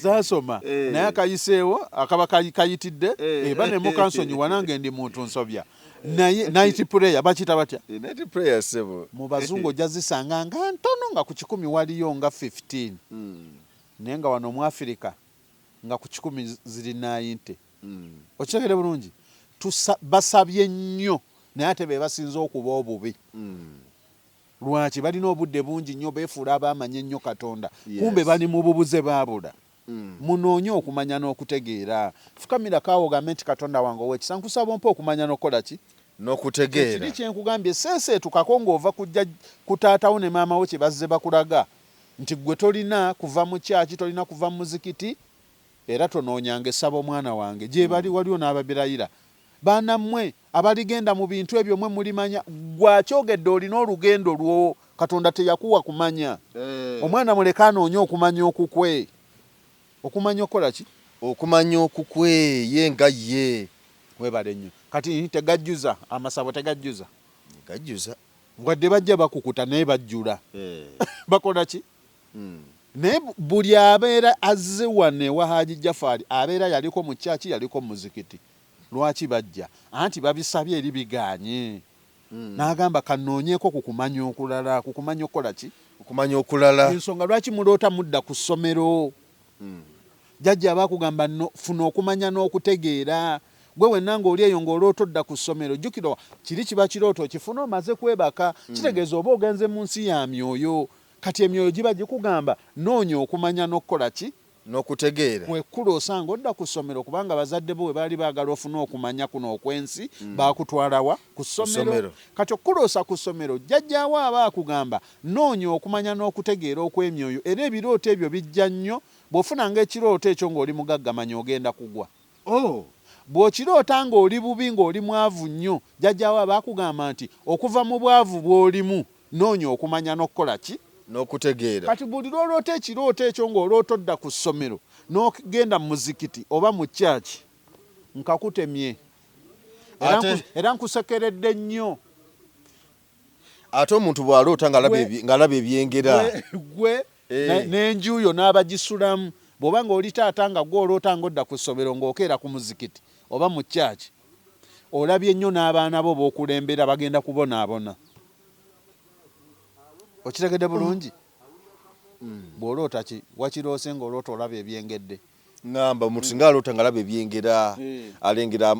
saasoma naye akayiseewo akaba kayitidde eba ne mukansonyi wanange ndi muntu nsobya naye night prayer bakita batya night prayer sebo mu bazungu ojja zisanga nga ntono nga ku 10 waliyo nga 15 naye nga wano mu Afirika nga ku 10 ziri 90 okitegere bulungi basabye nnyo naye ate be basinza okuba obubi lwaki balina obudde bungi nnyo beefuula abaamanya ennyo Katonda kumbe bali mu bubuze baabula munoonye okumanya n'okutegeera fukamira kaawo ogambe nti Katonda wange ow'ekisa nkusaba ompa okumanya n'okukola ki n'okutegeera kiri kyenkugambye seeseetukako ng'ova kujja ku taatawo ne maama wo kye bazze bakulaga nti gwe tolina kuva mu kyaki tolina kuva mu muzikiti era tonoonyanga essaba omwana wange gye bali waliwo n'ababirayira baana mmwe abaligenda mu bintu ebyo mmwe mulimanya gwakyogedde olina olugendo lwo Katonda teyakuwa kumanya omwana muleka anoonye okumanya okukwe okumanya okola ki okumanya okukwe ye nga ye webale nnyo kati tegajjuza amasabo tegajjuza gajjuza wadde bajja bakukuta naye bajjula bakola ki naye buli abeera azze wane wa Haji Jafari abeera yaliko mu kyaki yaliko mu muzikiti lwaki bajja anti babisabye eri biganye n'agamba kanoonyeeko kukumanya okulala kukumanya okola ki okumanya okulala ensonga lwaki muloota mudda ku ssomero jjajja abakugamba funa okumanya n'okutegeera gwe wenna ng'oli eyo ng'oloota odda ku ssomero jjukira kiri kiba kirooto kifuna omaze kwebaka kitegeeza oba ogenze mu nsi ya myoyo kati emyoyo giba gikugamba noonya okumanya n'okukola ki n'okutegeera wekula osanga odda ku ssomero kubanga bazadde bo bwe baali baagala ofune okumanya kuno okwensi baakutwalawa ku ssomero kati okuloosa ku ssomero jjajjaawo aba akugamba noonya okumanya n'okutegeera okw'emyoyo era ebirooto ebyo bijja nnyo bw'ofunanga ekirooto ekyo ng'oli mugagga manya ogenda kugwa bw'okiroota ng'oli bubi ng'oli mwavu nnyo jjajjaawo aba akugamba nti okuva mu bwavu bw'olimu noonya okumanya n'okukola ki n'okutegeera kati buli lwoloota ekirooto ekyo ng'oloota odda ku ssomero n'ogenda mu muzikiti oba mu kyaki nkakutemye era nkusekeredde nnyo ate omuntu bw'aloota ng'alaba ebyengera gwe n'enjuyo n'abagisulamu bw'oba ng'oli taata nga gw'oloota ng'odda ku ssomero ng'okeera ku muzikiti oba mu kyaki olabye nnyo n'abaana bo b'okulembera bagenda kubonaabona okitegedde bulungi bw'oloota ki wakiroose ng'oloota olaba ebyengedde ngamba omuntu singa aloota ng'alaba ebyengera alengera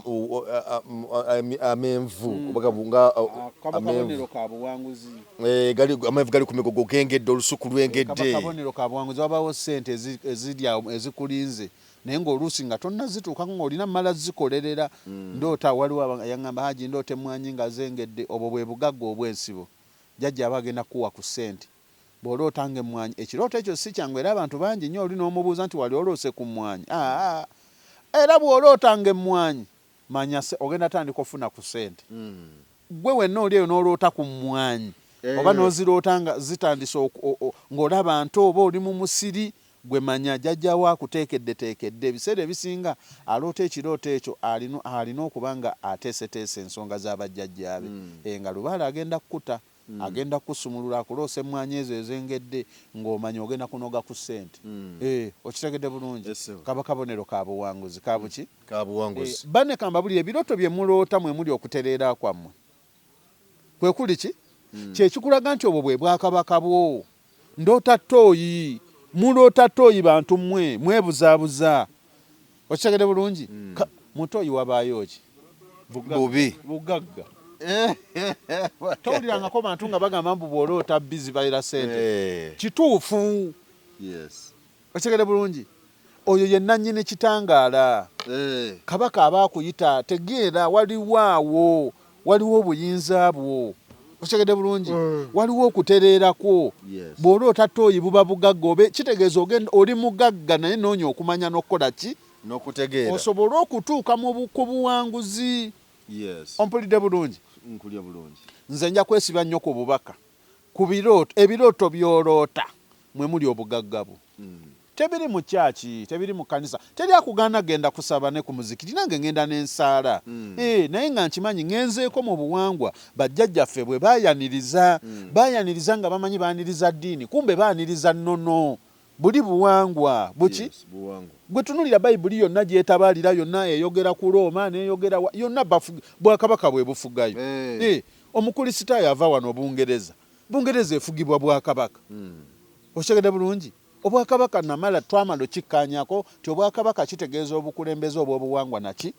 amenvu kabonero ka buwanguzi amenvu gali ku migogo gengedde olusuku lwengedde kabonero ka buwanguzi wabawo ssente ezirya ezikulinze naye ng'oluusi nga tonnazituukako ng'olina mmala zikolerera ndoota waliwo yaŋŋamba Haji ndoota emmwanyi nga zengedde obwo bwe bugagga obw'ensibo jjajja aba agenda kuwa ku ssente bw'olootanga emmwanyi ekirooto ekyo si kyangu era abantu bangi nnyo oli n'omubuuza nti wali oloose ku mmwanyi era bw'olootanga emmwanyi manya ogenda tandika ofuna ku ssente gwe wenna oli eyo n'oloota ku mmwanyi oba n'oziroota nga zitandise ng'olaba nti oba oli mu musiri gwe manya jjajjawo akuteekeddeteekedde ebiseera ebisinga aloota ekirooto ekyo alina okuba nga ateeseteese ensonga z'abajjajjaabe nga lubaala agenda kukuta agenda kusumulula akuloosa emmwanyi ezo ezengedde ng'omanya ogenda kunoga ku ssente okitegedde bulungi kaba kabonero ka buwanguzi kabuki kabuwanguzi bane kamba buli ebirooto bye muloota mwe muli okutereera kwammwe kwe kuli ki kyekikulaga nti obwo bwe bwakabaka bwo ndota toyi mulota toyi bantu mwebuzaabuza okitegeera bulungi mutoyi wabaayo ki bubi bugagga towulirangako bantu nga bagamba mbu bw'oloota bizi bayira sente kituufu okitegeera bulungi oyo ye nannyini kitangaala kabaka aba akuyita tegeera waliwo obuyinza bwo okitegeera bulungi waliwo okutereerako bw'oloota toyi buba bugagga obe kitegeeza ogenda oli mugagga naye noonya okumanya n'okukola ki n'okutegeera osobole okutuuka ku buwanguzi ompulidde bulungi nze nja kwesiba nnyo ku bubaka ku ebirooto by'oloota mwe muli obugagga bwo tebiri mu kyaki tebiri mu kanisa teri akugaana genda kusaba ne ku muzikiti nange ngenda n'ensaala naye nga nkimanyi ngenzeeko mu buwangwa bajjajjaffe bwe baayaniriza nga bamanyi baaniriza ddiini kumbe baaniriza nnono buli buwangwa buki gwe tunulira bayibuli yonna gyetabaalira yonna eyogera ku Rooma n'eyogera yonna bwakabaka bwe bufugayo omukulisitaayo ava wano Bungereza efugibwa bwakabaka okitegeera bulungi obwakabaka namala twamala okikkaanyako ti obwakabaka kitegeeza obukulembeze obw'obuwangwa naki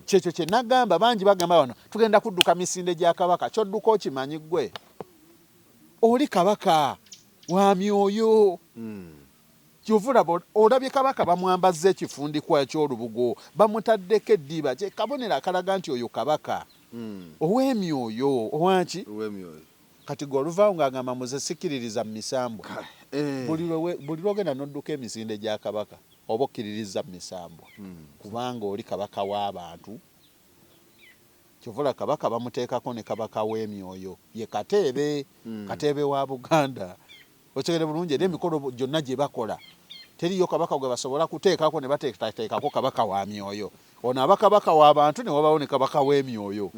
kyekyo kye nagamba bangi bagamba wano tugenda kudduka misinde gya kabaka kyodduka okimanyi ggwe oli kabaka wa myoyo kyovulaba olabye kabaka bamwambazza ekifundikwa eky'olubugo bamutaddeko eddiba kye kabonero akalaga nti oyo kabaka ow'emyoyo owaki kati gwe oluvaawo ng'agamba muze sikiririza mu misambwa buli lwogenda n'odduka emisinde gya kabaka oba okkiririza mu misambwa kubanga oli kabaka w'abantu kyovula kabaka bamuteekako ne kabaka w'emyoyo ye Kateebe wa Buganda okitegeera bulungi era emikolo gyonna gye bakola teriyo kabaka gwe basobola kuteekako ne bateekateekako kabaka wa myoyo ono aba kabaka w'abantu ne wabawo ne kabaka w'emyoyo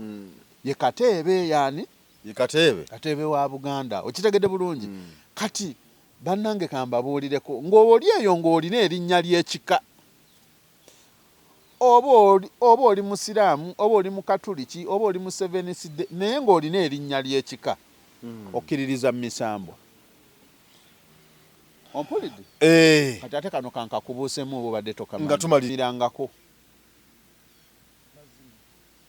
ye Kateebe yani ye Kateebe wa Buganda okitegedde bulungi kati bannange kambabuulireko ng'oli eyo ng'olina erinnya ly'ekika oba oli musiraamu oba oli mukatuliki oba oli mu Seventh Day naye ng'olina erinnya ly'ekika okkiririza mu misambwa ompulidde kati ate kano kankakubuusemu oba obadde nga tumalirangako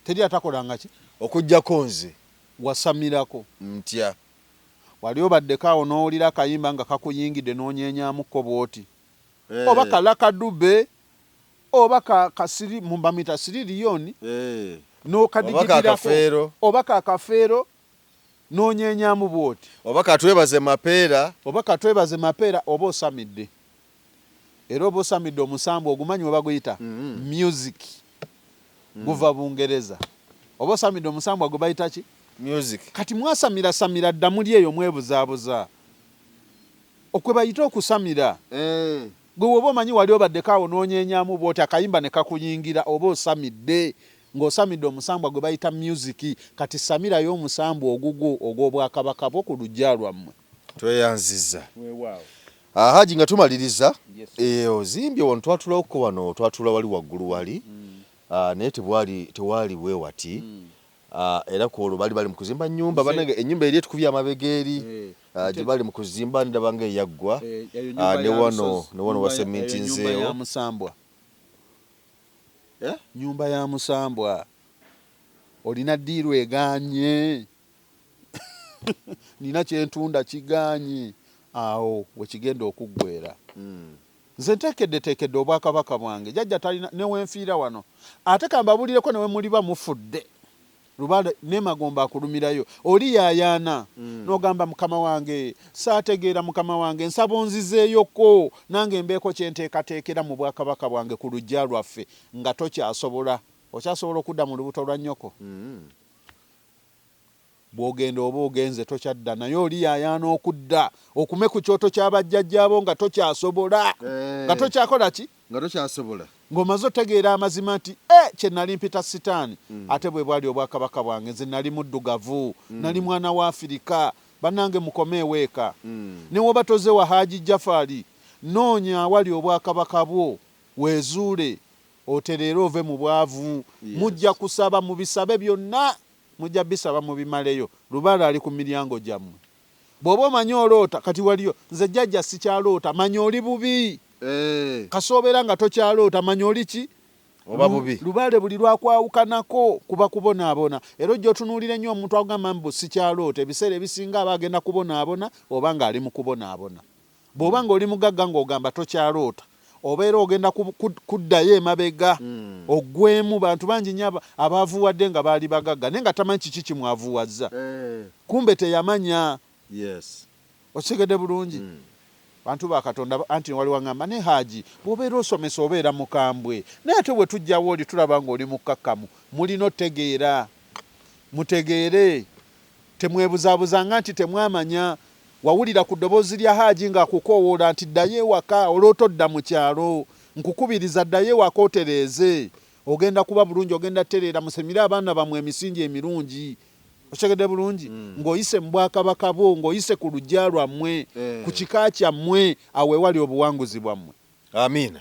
teri atakolanga ki okuggyako nze wasamirako ntya wali obaddeko awo n'owulira akayimba nga kakuyingidde n'onyeenyamukko bw'oti oba kalakadube oba kasiri mumbamita siririyoni n'okadigirako oba kakafeero n'onyeenyamu bw'oti oba katwebaze mapeera oba osamidde era oba osamidde omusambu ogumanyi we baguyita music guva Bungereza oba osamidde omusambu gwe bayita ki music kati mwasamira dda muli eyo mwebuzaabuza okwe bayita okusamira gwe woba omanyi wali obaddeko awo n'onyeenyamu bw'oti akayimba ne kakuyingira oba osamidde ng'osamidde omusambwa gwe bayita music kati samirayo omusambu ogugwo ogw'obwakabaka bwo ku luggya lwammwe tweyanziza Haji nga tumaliriza ozimbye wano twatulako wano twatula wali waggulu wali naye tewali weewati era kwolwo bali mu kuzimba nnyumba banange ennyumba eri etukubye amabega gye bali mu kuzimba ndabanga eyaggwa ne wano wa sementi nzeewo nyumba ya musambwa olina ddiiru eganye nina kyentunda kiganye awo wekigenda okuggwera nze nteekedde obwakabaka bwange jjajja talina newenfiira wano ate kambabulireko newe muliba mufudde lubale nemagomba akulumirayo oli yayaana n'ogamba mukama wange saategeera mukama wange nsaba onzizeeyoko nange mbeeko kyenteekateekera mu bwakabaka bwange ku luggya lwaffe nga tokyasobola okyasobola okudda mu lubuto lwa nnyoko bw'ogenda oba ogenze tokyadda naye oli yayaana okudda okume ku kyoto ky'abajjajjaabo nga tokyasobola nga tokyakola ki nga tokyasobola ng'omaze otegeera amazima nti kye nali mpita sitaani ate bwe bwali obwakabaka bwange nze nali muddugavu nali mwana wa Afirika bannange mukome eweeka ne woba toze wa Haji Jafari noonya awali obwakabaka bwo weezuule otereere ove mu bwavu mujja kusaba mu bisabe byonna mujja bisaba mu bimaleyo lubaala ali ku miryango gyammwe bw'oba omanyi oloota kati waliyo nze jjajja sikyaloota manya oli bubi kasoobera nga tokyaloota manya oli ki oba bubi lubaale buli lwakwawukanako kuba kubonaabona era ojja otunuulira nnyo omuntu agamba mbu sikyaloota ebiseera ebisinga aba agenda kubonaabona oba ng'ali mu kubonaabona bw'oba ng'oli mugagga ng'ogamba tokyaloota obeera ogenda kuddayo emabega oggwemu bantu bangi nnyo abaavuwadde nga baali bagagga naye nga tamanyi kiki kimwavuwazza kumbe teyamanya okitegedde bulungi bantu ba Katonda anti wali wangamba ne haji bw'obeera osomesa obeera mukambwe naye ate bwe tujjawo oli tulaba ng'oli mukkakkamu mulina otegeera mutegeere temwebuzaabuzanga nti temwamanya wawulira ku ddoboozi lya haji ng'akukoowoola nti ddayo ewaka olw'otodda mu kyalo nkukubiriza ddayo ewaka otereeze ogenda kuba bulungi ogenda tereera musemire abaana bamwe emisingi emirungi okitegedde bulungi ng'oyise mu bwakabaka bwo ng'oyise ku luggya lwammwe ku kika kyammwe awo ewali obuwanguzi bwammwe amiina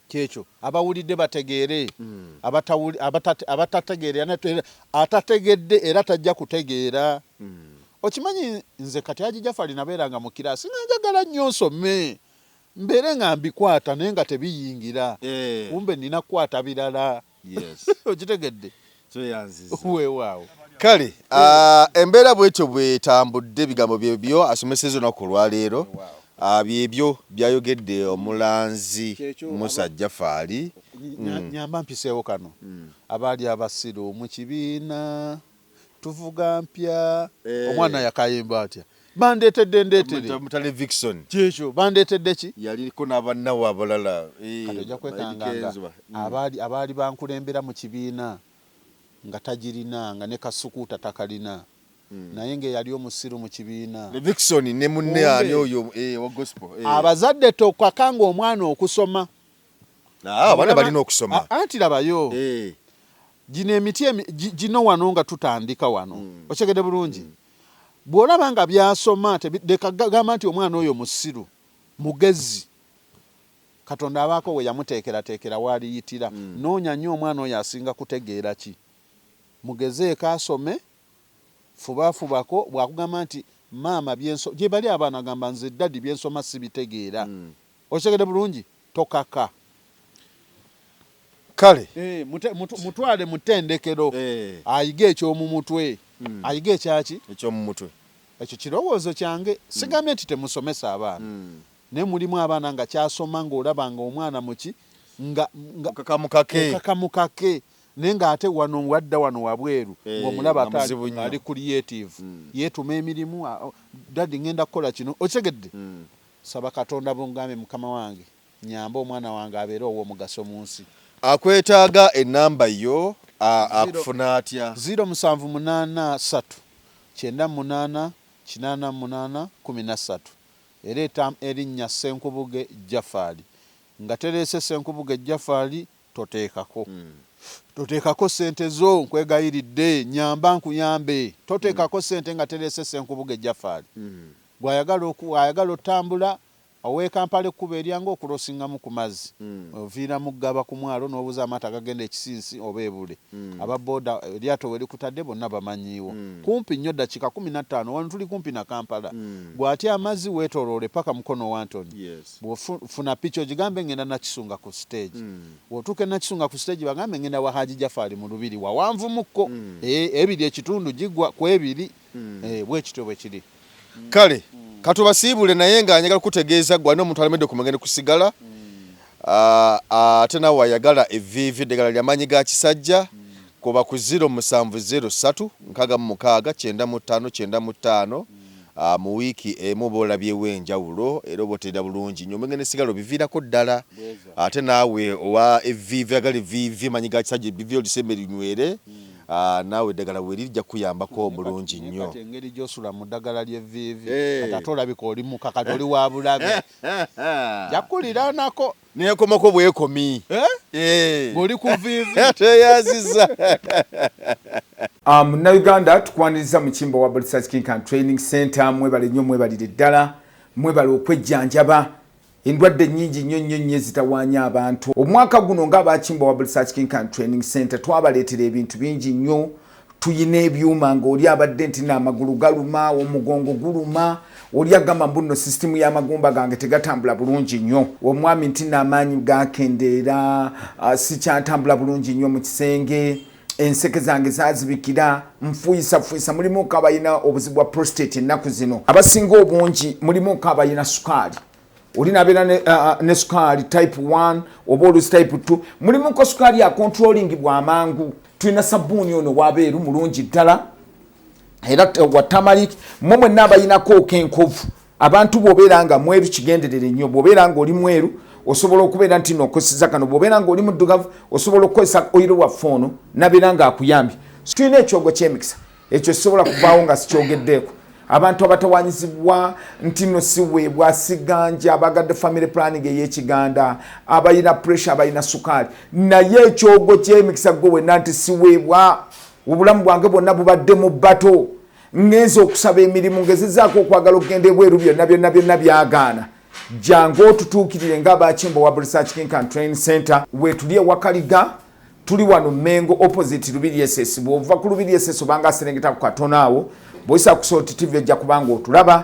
kyekyo abawulidde bategeere abatategeere atategedde era tajja kutegeera okimanyi nze kati Haji Jafari nabeeranga mu kiraasi nga njagala nnyo nsome mbeere nga mbikwata naye nga tebiyingira kumbe nina kukwata birala okitegedde weewaawo kale embeera bwetyo bwetambudde ebigambo byebyo asomeseza olunaku olwaleero byebyo byayogedde omulanzi Musa Jafari nyamba mpiseewo kano abaali abasiru mu kibiina tuvuga mpya omwana yakayimba atya bandeetedde ndeetere mutale Vixon kyekyo bandeetedde ki yaliko n'abannawo abalala ojja kwekanganga abaali bankulembera mu kibiina nga tagirina nga ne kasukuuta takalina naye ng'eyali omusiru mu kibiina Vixon ne munne ani oyo wa gospel abazadde tokakanga omwana okusoma abaana balina okusoma anti labayo gino emiti gino wano nga tutandika wano okitegedde bulungi bw'olaba nga byasoma tekagamba nti omwana oyo musiru mugezi Katonda abaako we yamuteekerateekera waaliyitira noonya nnyo omwana oyo asinga kutegeera ki mugezeeko asome fubafubako bwakugamba nti maama gye bali abaana agamba nze ddadi byensoma sibitegeera okitegedde bulungi tokaka kale mutwale mutendekero ayiga ekyomumutwe ayiga ekyaki ekyomumutwe ekyo kirowoozo kyange sigambye nti temusomesa abaana naye mulimu abaana nga kyasoma ng'olaba nga omwana muki kakamukake naye ng'ate wano wadda wano wabweru ng'omulaba ali creative yeetuma emirimu dadi ngenda kukola kino okitegedde saba Katonda bungambe mukama wange nyamba omwana wange abeere ow'omugaso mu nsi akwetaaga enamba yo akufuna atya 0783 98 88 13 era erinnya Senkubuge Jafari nga tereese Senkubuge Jafari toteekako sente zo nkwegayiridde nyamba nkuyambe toteekako sente nga tereese Senkubuge Jafari bw'ayagala otambula owe Kampala ekkuba eryanga okulosingamu ku mazzi oviiramu gaba ku mwalo n'obuuza amaato agagenda ekisinsi oba ebule ababooda eryato we likutadde bonna bamanyiiwo kumpi nnyo dakiika 15 wano tuli kumpi na Kampala bw'atya amazzi weetooloole paka mukono wa Antony bw'ofuna picha ogigambe ngenda Nakisunga ku stage bw'otuuka Nakisunga ku stage bagambe ngenda wa Haji Jafari mu lubiri wawanvumukko ebiri ekitundu gigwa ku ebiri bwekityo bwe kiri kale katubasiibule naye nga njagala kutegeeza gwana omuntu alemedde kumagende kusigala ate nawe ayagala evviivi eddagala ly'amaanyi ga kisajja kuba ku 0703 6695995 mu wiiki emu boolabyewo enjawulo era obootera bulungi nnyo omengene sigala obiviirako ddala ate naawe owa evviivi agala evviivi maanyi ga kisajja ebbiivi olisembe linywere naawe eddagala we lijja kuyambako omulungi nnyo engeri gy'osula mu ddagala ly'evviivi ate olabika oli mukakati oli wa bulabe jakulira nako nekomako bwekomi ng'oli ku vviivi teyaziza Munnayuganda tukwaniriza mu kimbo wa Research King and Training Center mwebale nnyo mwebalire ddala mwebale okwejjanjaba endwadde nnyingi nnyo ezitawaanya abantu omwaka guno ng'abakimbo wa Research King and Training Center twabaleetera ebintu bingi nnyo tuyina ebyuma ng'oli abadde nti n'amagulu galuma omugongo guluma oli agamba mbuno system y'amagumba gange tegatambula bulungi nnyo omwami nti n'amaanyi gakendeera sikyatambula bulungi nnyo mu kisenge enseke zange zazibikira nfuyisa mulimu kabayina obuzibu bwa prostate ennaku zino abasinga obungi mulimu kabayina sukaali oli nabeera ne sukaali type 1 oba olusi type 2 mulimu ko sukaali ya controlling bw'amangu tulina sabbuuni ono wabeeru mulungi ddala era wa tamalik momwe n'abayinako okenkovu abantu bw'obeera nga mweru kigenderere nnyo bw'obeera nga oli mweru osobola okubeera nti n'okoseza kano bw'obeera nga oli muddugavu osobola okukozesa oyiro wa foono nabeera nga akuyambye tulina ekyogo ky'emikisa ekyo kisobola kuvaawo nga sikyogeddeeko abantu abatawanyizibwa nti no siweebwa siganja abagadde family planning ey'ekiganda abayina pressure abayina sukaali naye ekyogo ky'emikisa gwe wenna nti siweebwa obulamu bwange bwonna bubadde mu bbato ngenza okusaba emirimu ngezezaako okwagala okugenda ebweru byonna byagaana jangu otutuukirire ng'abakimbo wa Research King and Training Center wetuli ewakaliga tuli wano Mengo opposite Lubiri SS bw'ova ku Lubiri SS obanga aserengeta ku katono awo bw'oyisa ku Salt TV ojja kubanga otulaba